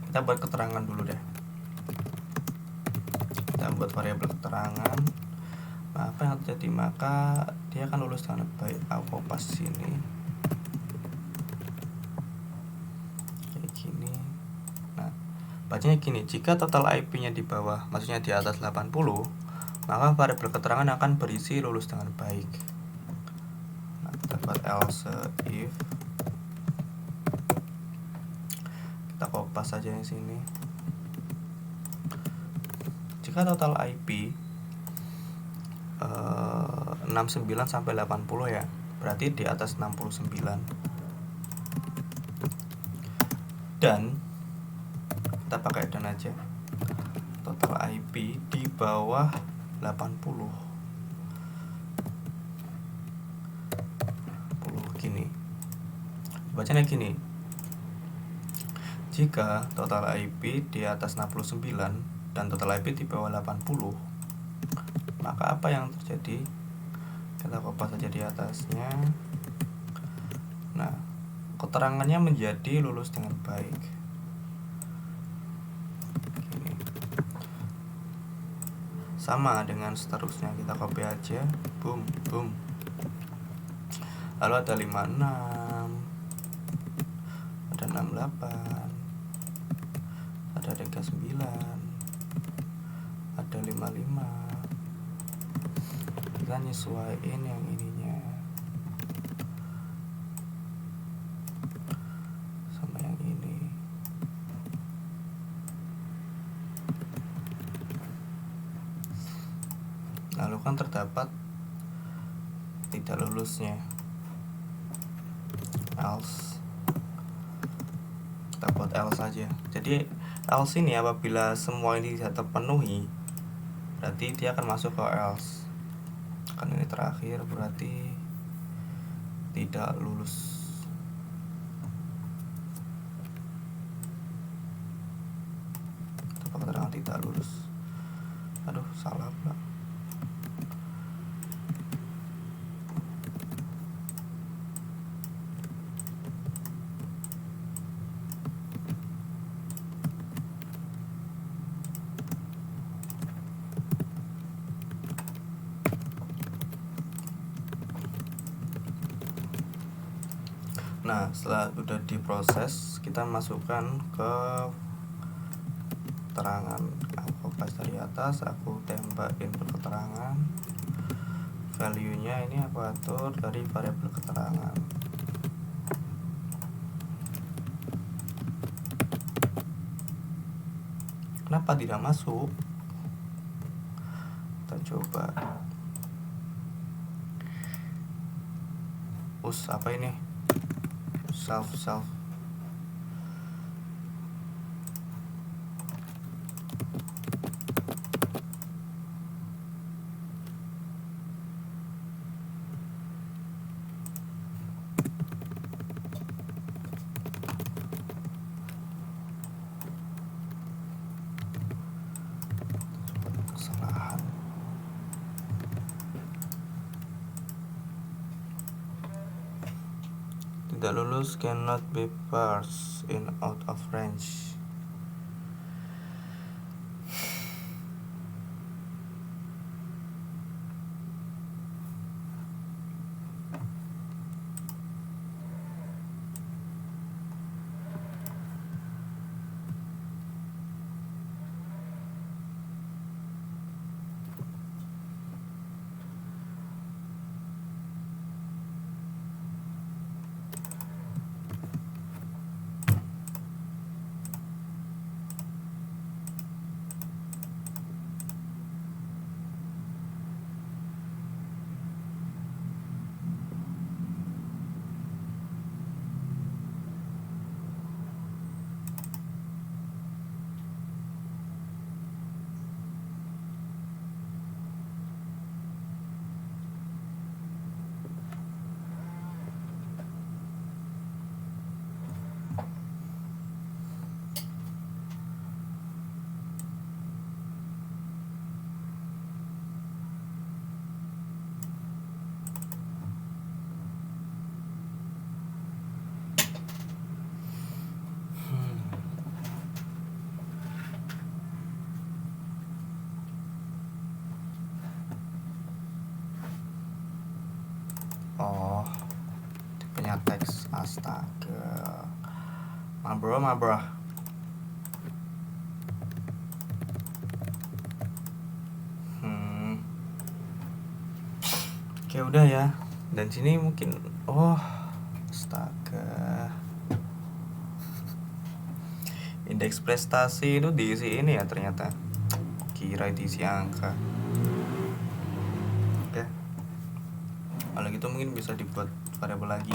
Kita buat keterangan dulu deh. Kita buat variabel keterangan. Nah, apa yang terjadi? Maka dia akan lulus dengan baik. Aku pas sini kayak gini. Nah, bacanya gini, jika total IP-nya di bawah, maksudnya di atas 80, maka variabel keterangan akan berisi lulus dengan baik. Nah, kita buat else if, kita kopas saja yang sini. Jika total IP 69 sampai 80 ya, berarti di atas 69. Dan kita pakai dan aja. Total IP di bawah 80. Gini. Bacanya gini. Jika total IP di atas 69 dan total IP di bawah 80, maka apa yang terjadi? Kita kopas saja di atasnya. Nah, keterangannya menjadi lulus dengan baik. Gini. Sama dengan seterusnya, kita copy aja. Boom, boom. Lalu ada 56, ada 68, ada 39, ada 55. Kita nyesuaiin yang ininya sama yang ini. Lalu kan terdapat tidak lulusnya, else. Kita buat else saja. Jadi else ini apabila semua ini tidak terpenuhi, berarti dia akan masuk ke else. Kan ini terakhir, berarti tidak lulus. Keterangan tidak lulus. Aduh, salah pula. Nah, setelah udah diproses, kita masukkan ke keterangan. Aku kopas dari atas, aku tembak input keterangan. Value-nya ini aku atur dari variabel keterangan. Kenapa tidak masuk? Kita coba. Apa ini? Self kesalahan. Tidak lulus, cannot be parsed in out of range. teks. Astaga, ma bro. Oke, udah ya. Dan sini mungkin astaga, indeks prestasi itu diisi ini ya ternyata. Kira diisi angka. Oke, kalau gitu mungkin bisa dibuat variabel lagi.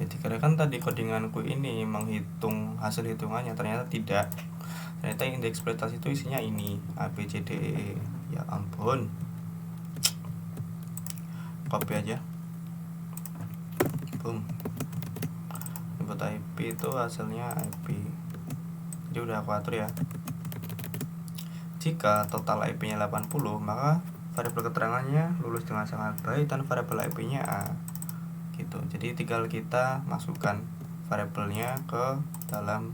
Dikira kan tadi codinganku ini menghitung hasil hitungannya, ternyata tidak. Ternyata indeks prestasi itu isinya ini A B C D E. Ya ampun, copy aja, boom, input IP itu hasilnya IP. Jadi udah aku atur ya. Jika total IP-nya 80, maka variabel keterangannya lulus dengan sangat baik dan variabel IP-nya A. Gitu. Jadi tinggal kita masukkan variabelnya ke dalam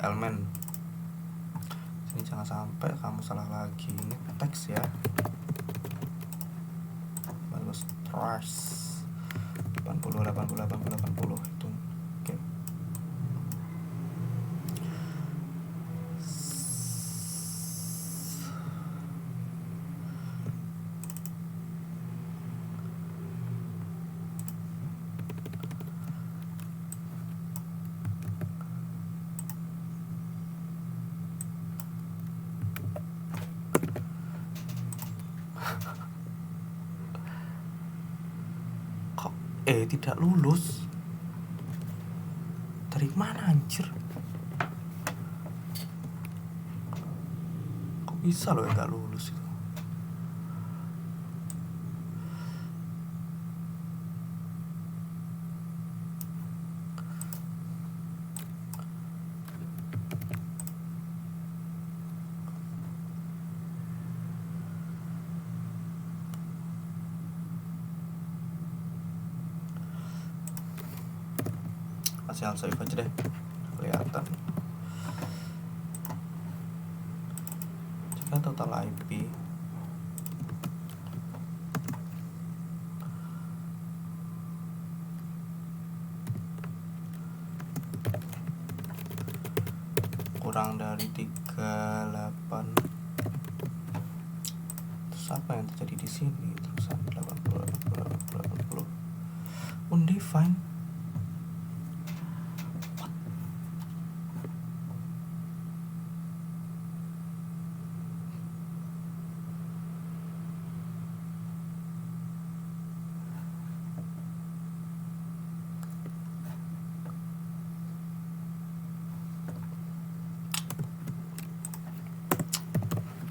elemen. Ini jangan sampai kamu salah lagi. Ini teks ya. Bagus, trash. 80 itu. Oke. Kok tidak lulus? Dari mana anjir? Kok bisa loh nggak lulus itu? Masih harus save aja deh, kelihatan. Jika total IP kurang dari 38, terus apa yang terjadi di sini? Terusan 80 undefined.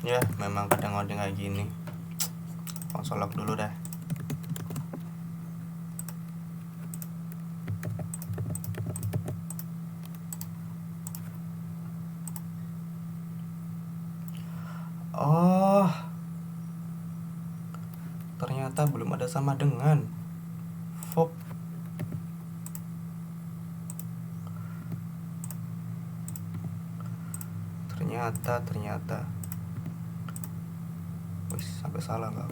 Ya, memang kadang ngoding kayak gini. Konsol lock dulu dah. Oh, ternyata belum ada sama dengan Fop. Ternyata wis sampai salah kau.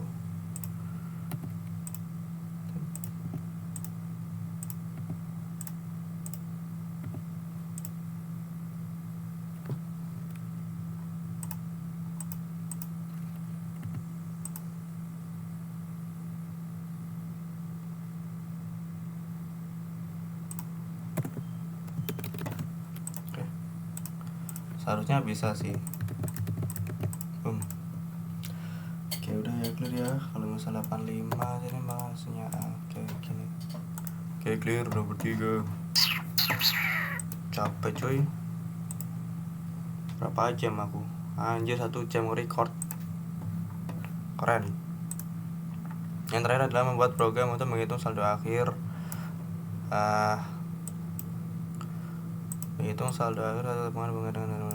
Oke, seharusnya bisa sih. Oke, udah ya, clear ya. Kalau usah 85 jadi maksudnya. Oke gini. Oke clear udah bertiga. Capek cuy. Berapa jam aku? Anjir 1 jam record. Keren. Yang terakhir adalah membuat program untuk menghitung saldo akhir. Menghitung saldo akhir atau hubungan dengan.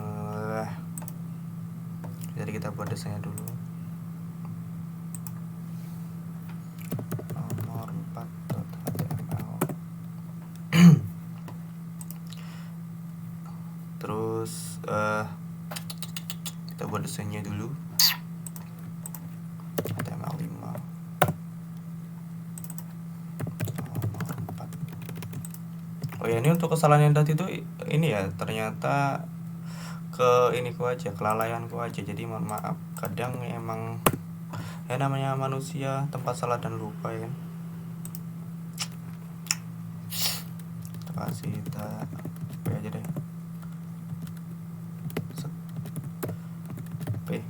Jadi kita buat desainnya dulu. Nomor 4.html. Terus kita buat desainnya dulu. HTML5 nomor 4. Oh ya, ini untuk kesalahan yang tadi itu ini ya, ternyata kelalaianku aja, jadi mohon maaf. Kadang emang ya namanya manusia, tempat salah dan lupa ya kan. Kita kasih P aja deh, P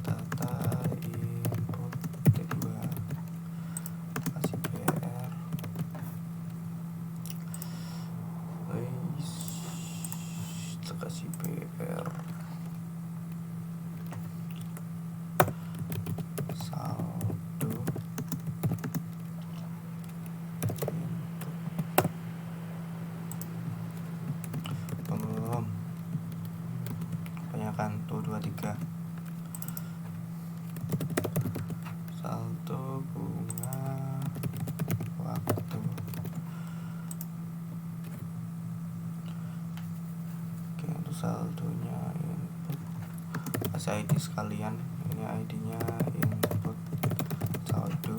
data input T2, kasih PR, kasih PR saldo kebanyakan tuh 23 saldo bunga waktu. Oke, untuk saldonya input kasih ID sekalian, ini ID-nya input saldo.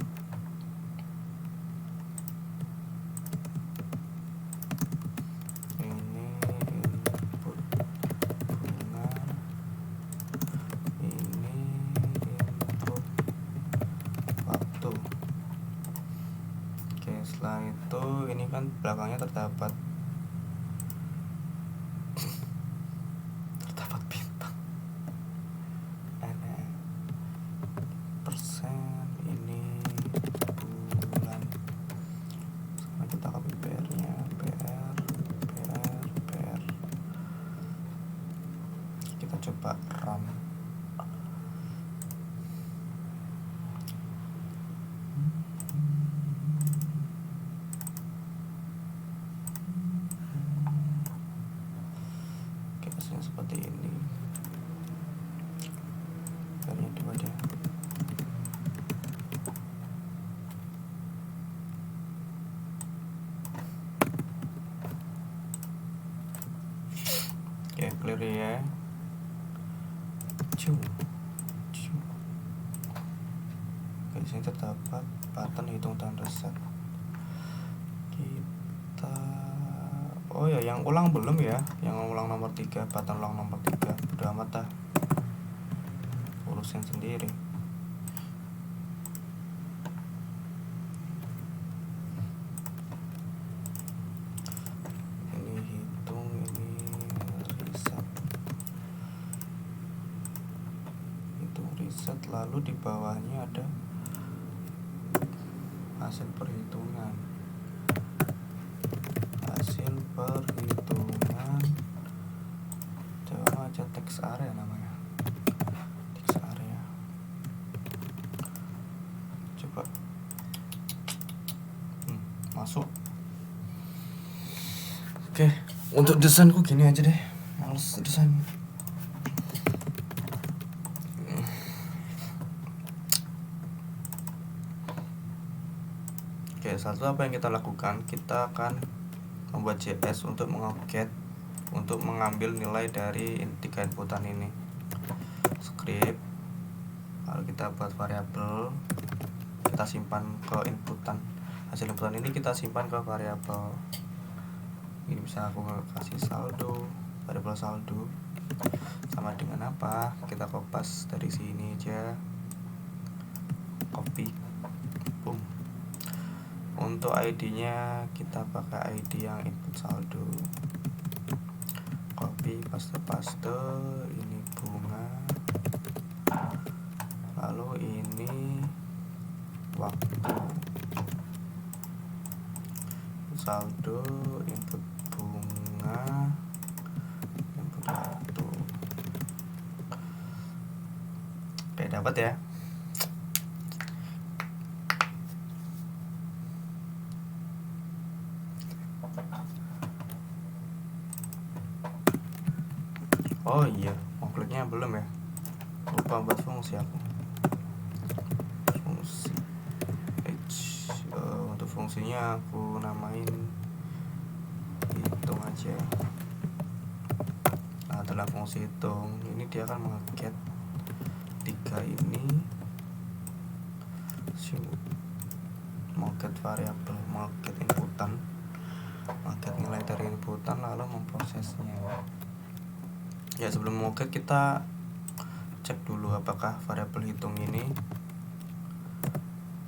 Ini input bunga, ini input waktu. Oke, setelah itu ini kan belakangnya terdapat bintang, ada persen, ini bulan. Sekarang kita copy PR-nya, PR. Kita coba run. Oke, hasilnya seperti ini. PR-nya 2 aja. Oke, clear ya. Oke, di sini terdapat button hitung dan reset. Oh ya, yang ulang belum ya, yang ulang nomor 3, button ulang nomor 3. Udah amat dah, urusin sendiri. Ini hitung, ini reset. Hitung reset, lalu di bawahnya ada hasil perhitungan. Coba aja text area namanya, text area. Coba masuk. Oke, untuk desainku gini aja deh, males desain. Oke, satu apa yang kita lakukan, kita akan membuat JS untuk mengoket, untuk mengambil nilai dari 3 inputan ini. Script, lalu kita buat variabel, kita simpan ke inputan. Hasil inputan ini kita simpan ke variabel. Ini bisa aku kasih saldo, variabel saldo sama dengan apa, kita kopas dari sini aja, copy, boom. Untuk ID-nya kita pakai ID yang input saldo, copy, paste, ini bunga, lalu ini waktu, saldo input bunga, input waktu. Oke, dapat ya. Oh iya, mau kliknya belum ya, lupa buat fungsi aku. Fungsi untuk fungsinya aku namain hitung aja. Nah, dalam fungsi hitung ini dia akan menge-get 3 ini, menge-get variabel, menge-get inputan, menge-get nilai dari inputan, lalu memprosesnya. Ya, sebelum menge-get kita cek dulu apakah variabel hitung ini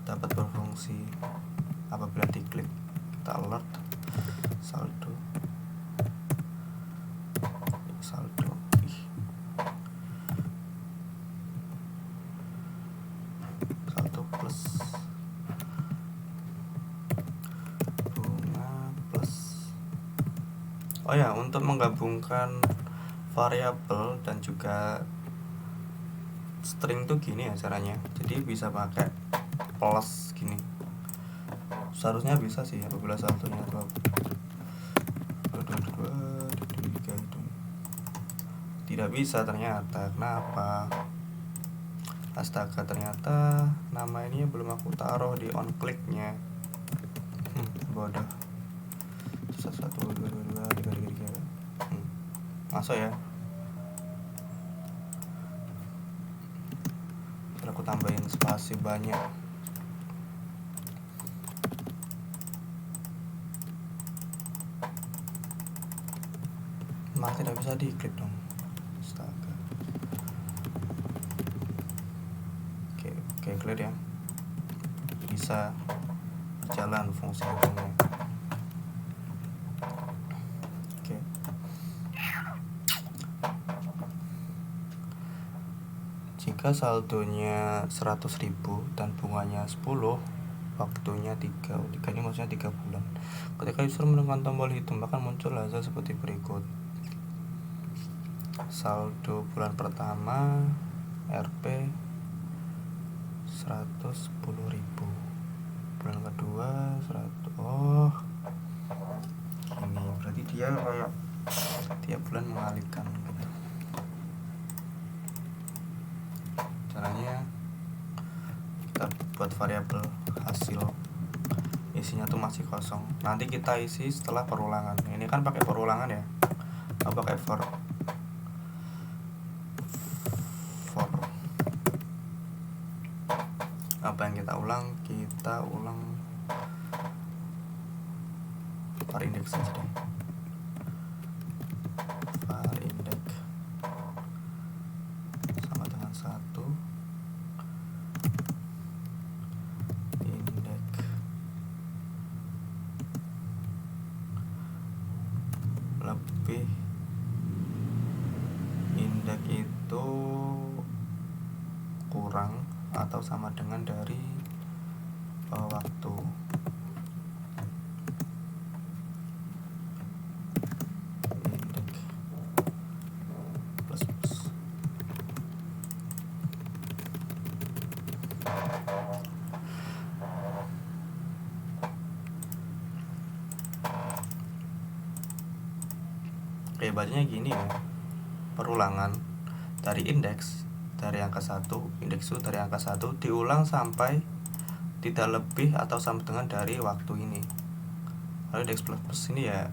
dapat berfungsi. Apabila diklik, kita alert saldo plus bunga plus. Oh ya, untuk menggabungkan variabel dan juga string tuh gini ya caranya. Jadi bisa pakai plus gini. Seharusnya bisa sih apabila saldonya 2, 3 itu. Tidak bisa ternyata. Kenapa? Astaga, ternyata nama ini belum aku taruh di on click-nya. Bodoh. 1, 2, 3. Masuk ya. Terus aku tambahin spasi banyak. Malah tidak bisa diklik dong. Astaga. Oke, clear ya. Bisa berjalan fungsi hitungnya. Oke. Jika saldonya 100.000 dan bunganya 10, waktunya 3 ini maksudnya 3 bulan. Ketika user menekan tombol hitung, maka muncul hasil seperti berikut. Saldo bulan pertama Rp 110.000, bulan kedua 100. Oh, ini berarti dia kayak tiap bulan mengalihkan gitu. Caranya kita buat variabel hasil, isinya tuh masih kosong. Nanti kita isi setelah perulangan. Ini kan pakai perulangan ya, pakai for apa yang kita ulang var index saja deh. Var index sama dengan 1 index lebih index itu kurang atau sama dengan dari waktu. Index plus. Oke, bacanya gini ya. Perulangan dari indeks dari angka 1, indeks itu dari angka 1 diulang sampai tidak lebih atau sama dengan dari waktu ini. Lalu indeks plus ini ya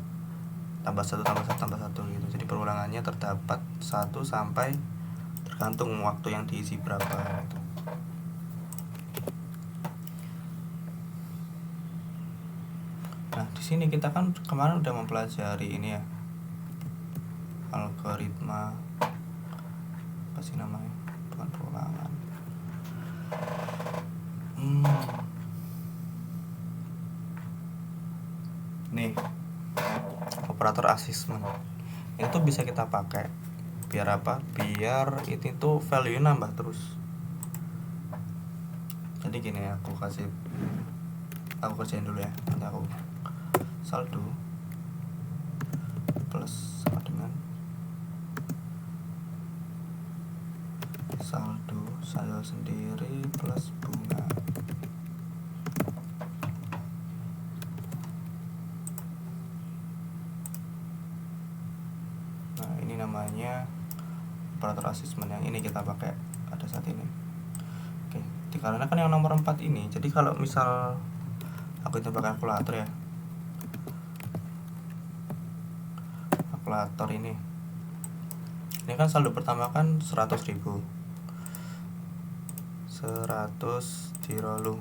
tambah 1 gitu. Jadi perulangannya terdapat 1 sampai tergantung waktu yang diisi berapa gitu. Nah, di sini kita kan kemarin udah mempelajari ini ya, algoritma apa sih namanya, bukan perulangan, nih operator assessment. Itu bisa kita pakai biar apa? Biar itu tuh value nambah terus. Jadi nanti gini, aku kerjain dulu ya. Nanti aku saldo plus sama dengan saldo saya sendiri plus bunga. Nah, ini namanya operator assessment, yang ini kita pakai pada saat ini. Oke, dikarenakan yang nomor 4 ini, jadi kalau misal aku itu pakai kalkulator ya, kalkulator ini kan saldo pertama kan 100.000, 100 dirolu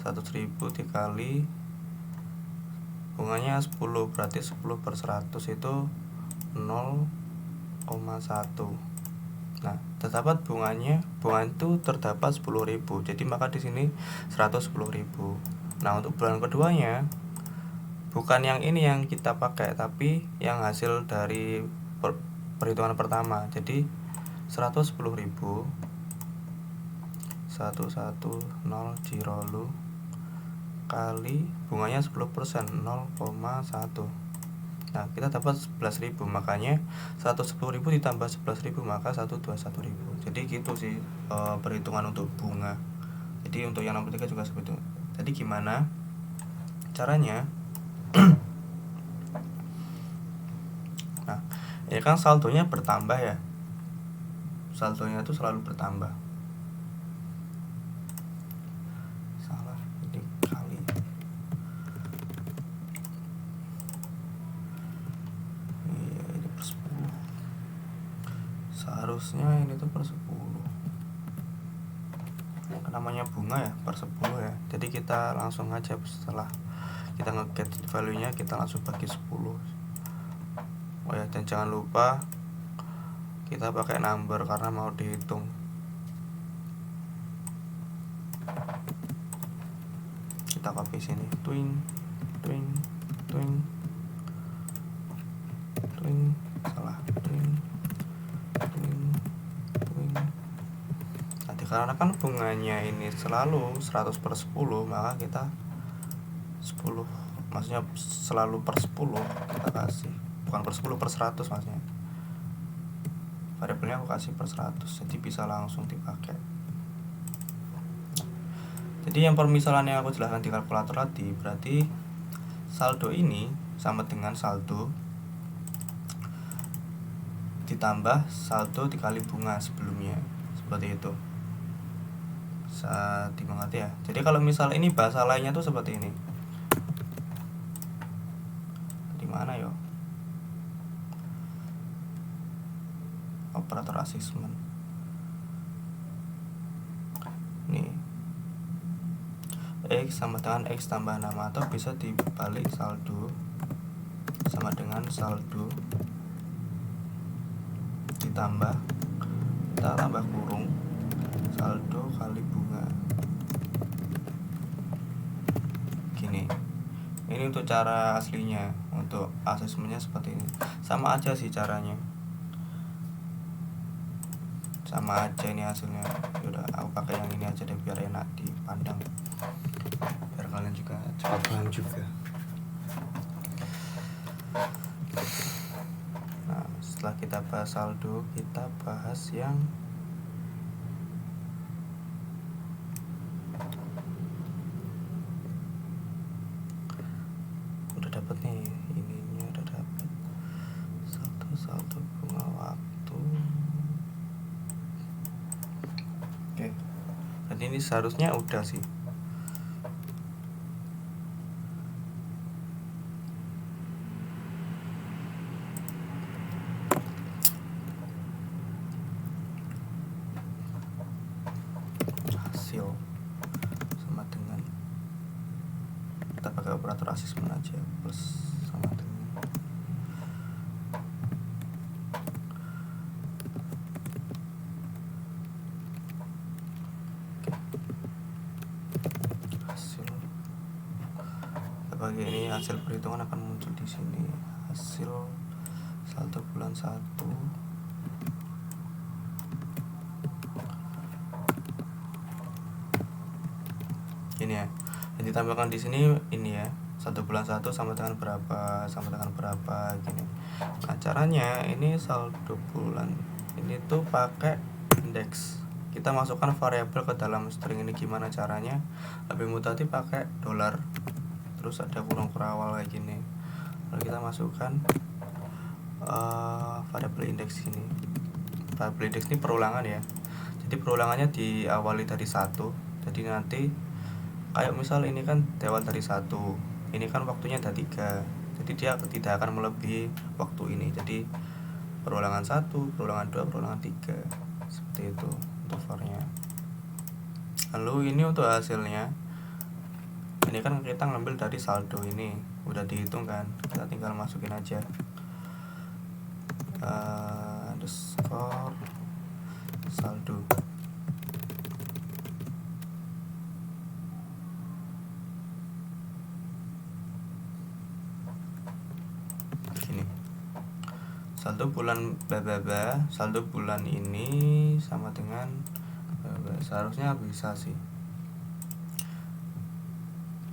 100.000 dikali bunganya 10, berarti 10 per 100 itu 0,1. Nah, terdapat bunga itu terdapat 10.000. Jadi maka di sini 110.000. Nah, untuk bulan keduanya bukan yang ini yang kita pakai, tapi yang hasil dari perhitungan pertama. Jadi 110.000 110 dirolu kali bunganya 10%, 0,1. Nah, kita dapat 11.000, makanya 110.000 ditambah 11.000 maka 121.000. Jadi gitu sih perhitungan untuk bunga. Jadi untuk yang nomor 3 juga seperti itu. Jadi gimana caranya? Nah, ini kan saldonya bertambah ya. Saldonya itu selalu bertambah. Salah, ini kali. Iya, ini per 10. Seharusnya ini tuh per 10. Namanya bunga ya, per 10 ya. Jadi kita langsung aja setelah kita nge-get value-nya, kita langsung bagi 10. Oh ya, dan jangan lupa kita pakai number karena mau dihitung. Kita copy sini, twing, salah, twing. Nah, karena kan bunganya ini selalu 100 per 10, maka kita 10, maksudnya selalu per 10 kita kasih, bukan per 10, per 100 maksudnya. Variabelnya aku kasih per 100, jadi bisa langsung dipakai. Jadi yang permisalan yang aku jelaskan di kalkulator tadi, berarti saldo ini sama dengan saldo ditambah saldo dikali bunga sebelumnya, seperti itu. Bisa dimengerti ya. Jadi kalau misal ini bahasa lainnya tuh seperti ini. Di mana yo? Operator assessment. Nih. X sama dengan X tambah nama, atau bisa dibalik, saldo sama dengan saldo ditambah, kita tambah kurung, saldo kali bunga. Gini. Ini untuk cara aslinya, untuk asesmennya seperti ini. Sama aja sih caranya. Sama aja ini hasilnya. Yaudah, aku pakai yang ini aja deh biar enak dipandang. Biar kalian juga cepat paham juga. Nah, setelah kita bahas saldo, kita bahas yang udah dapat nih, ininya udah dapat, saldo bunga waktu. Oke, dan ini seharusnya udah sih. Hasil sama dengan, kita pakai operator assessment aja, plus sama dengan hasil. Bagi ini hasil perhitungan akan muncul di sini. Hasil saldo bulan 1 1 Yang ditambahkan di sini ini ya, 1 bulan 1 sama dengan berapa gini. Nah caranya ini saldo bulan ini tuh pakai indeks. Kita masukkan variabel ke dalam string ini. Gimana caranya? Lebih mudah sih pakai dolar, terus ada kurung kurawal kayak gini. Lalu kita masukkan variabel indeks ini. Variabel indeks ini perulangan ya, jadi perulangannya diawali dari 1. Jadi nanti kayak misal ini kan diawali dari 1, ini kan waktunya ada 3, jadi dia tidak akan melebihi waktu ini. Jadi perulangan 1, perulangan 2, perulangan 3, seperti itu untuk for-nya. Lalu ini untuk hasilnya, ini kan kita ngambil dari saldo, ini udah dihitung kan, kita tinggal masukin aja underscore saldo. Gini, saldo bulan saldo bulan ini sama dengan seharusnya bisa sih.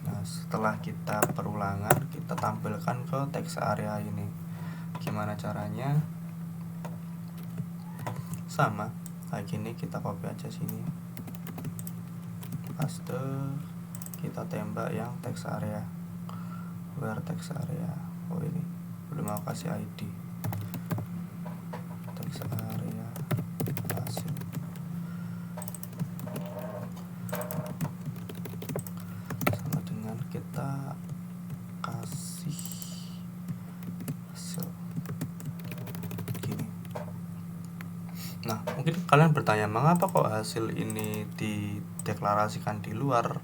Nah setelah kita perulangan, kita tampilkan ke teks area ini. Gimana caranya? Sama kayak gini, kita copy aja sini, paste, kita tembak yang teks area, where teks area. Oh ini belum mau kasih ID, teks area hasil. Sama dengan kita kasih hasil gini. Nah mungkin kalian bertanya, mengapa kok hasil ini dideklarasikan di luar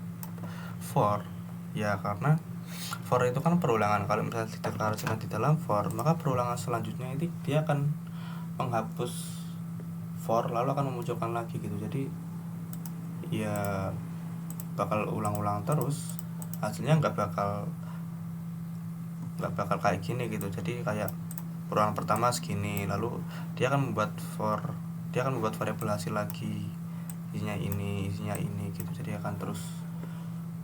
for? Ya karena for itu kan perulangan. Kalau misalnya dideklarasikan di dalam for, maka perulangan selanjutnya itu dia akan menghapus for, lalu akan memunculkan lagi gitu. Jadi ya bakal ulang-ulang terus, hasilnya nggak bakal kayak gini gitu. Jadi kayak perulangan pertama segini, lalu dia akan membuat variabel hasil lagi, isinya ini gitu. Jadi akan terus,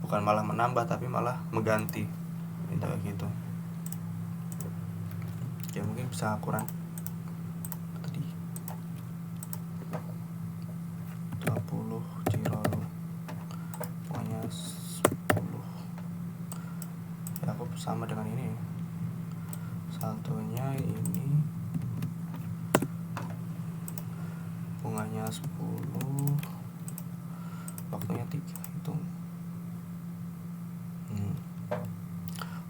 bukan malah menambah tapi malah mengganti kayak gitu. Ya mungkin bisa kurang tadi 20 Cirolo, pokoknya 10 ya. Aku sama dengan ini, saldonya ini bunganya 10, waktunya 3, hitung.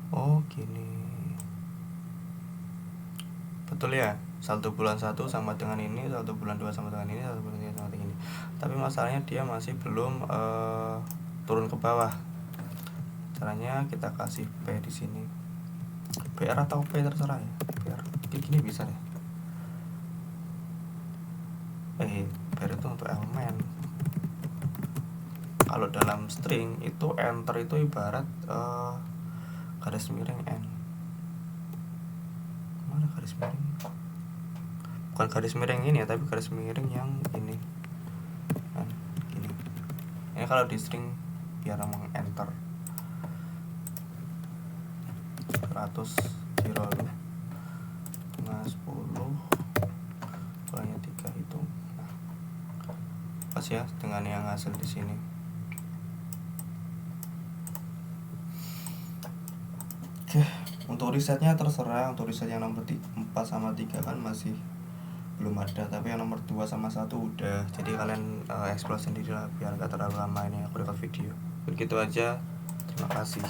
Oh gini, betul ya, saldo bulan 1 sama dengan ini, saldo bulan 2 sama dengan ini, saldo bulan 3 sama dengan ini. Tapi masalahnya dia masih belum turun ke bawah. Caranya kita kasih P di sini, PR atau P terserah ya. PR kayak gini bisa deh. PR itu untuk elemen. Kalau dalam string itu enter itu ibarat garis miring n. Mana garis miring? Bukan garis miring ini ya, tapi garis miring yang ini kan gini. Ini kalau di string biar ngomong enter 100 Cirolo, tengah 10, kurangnya 3, hitung. Nah, pas ya dengan yang hasil di sini. Oke, untuk risetnya terserah. Untuk riset yang nomor 4 sama 3 kan masih belum ada, tapi yang nomor 2 sama 1 udah. Jadi kalian explore sendiri lah biar gak terlalu lama ini aku record video. Begitu aja, terima kasih.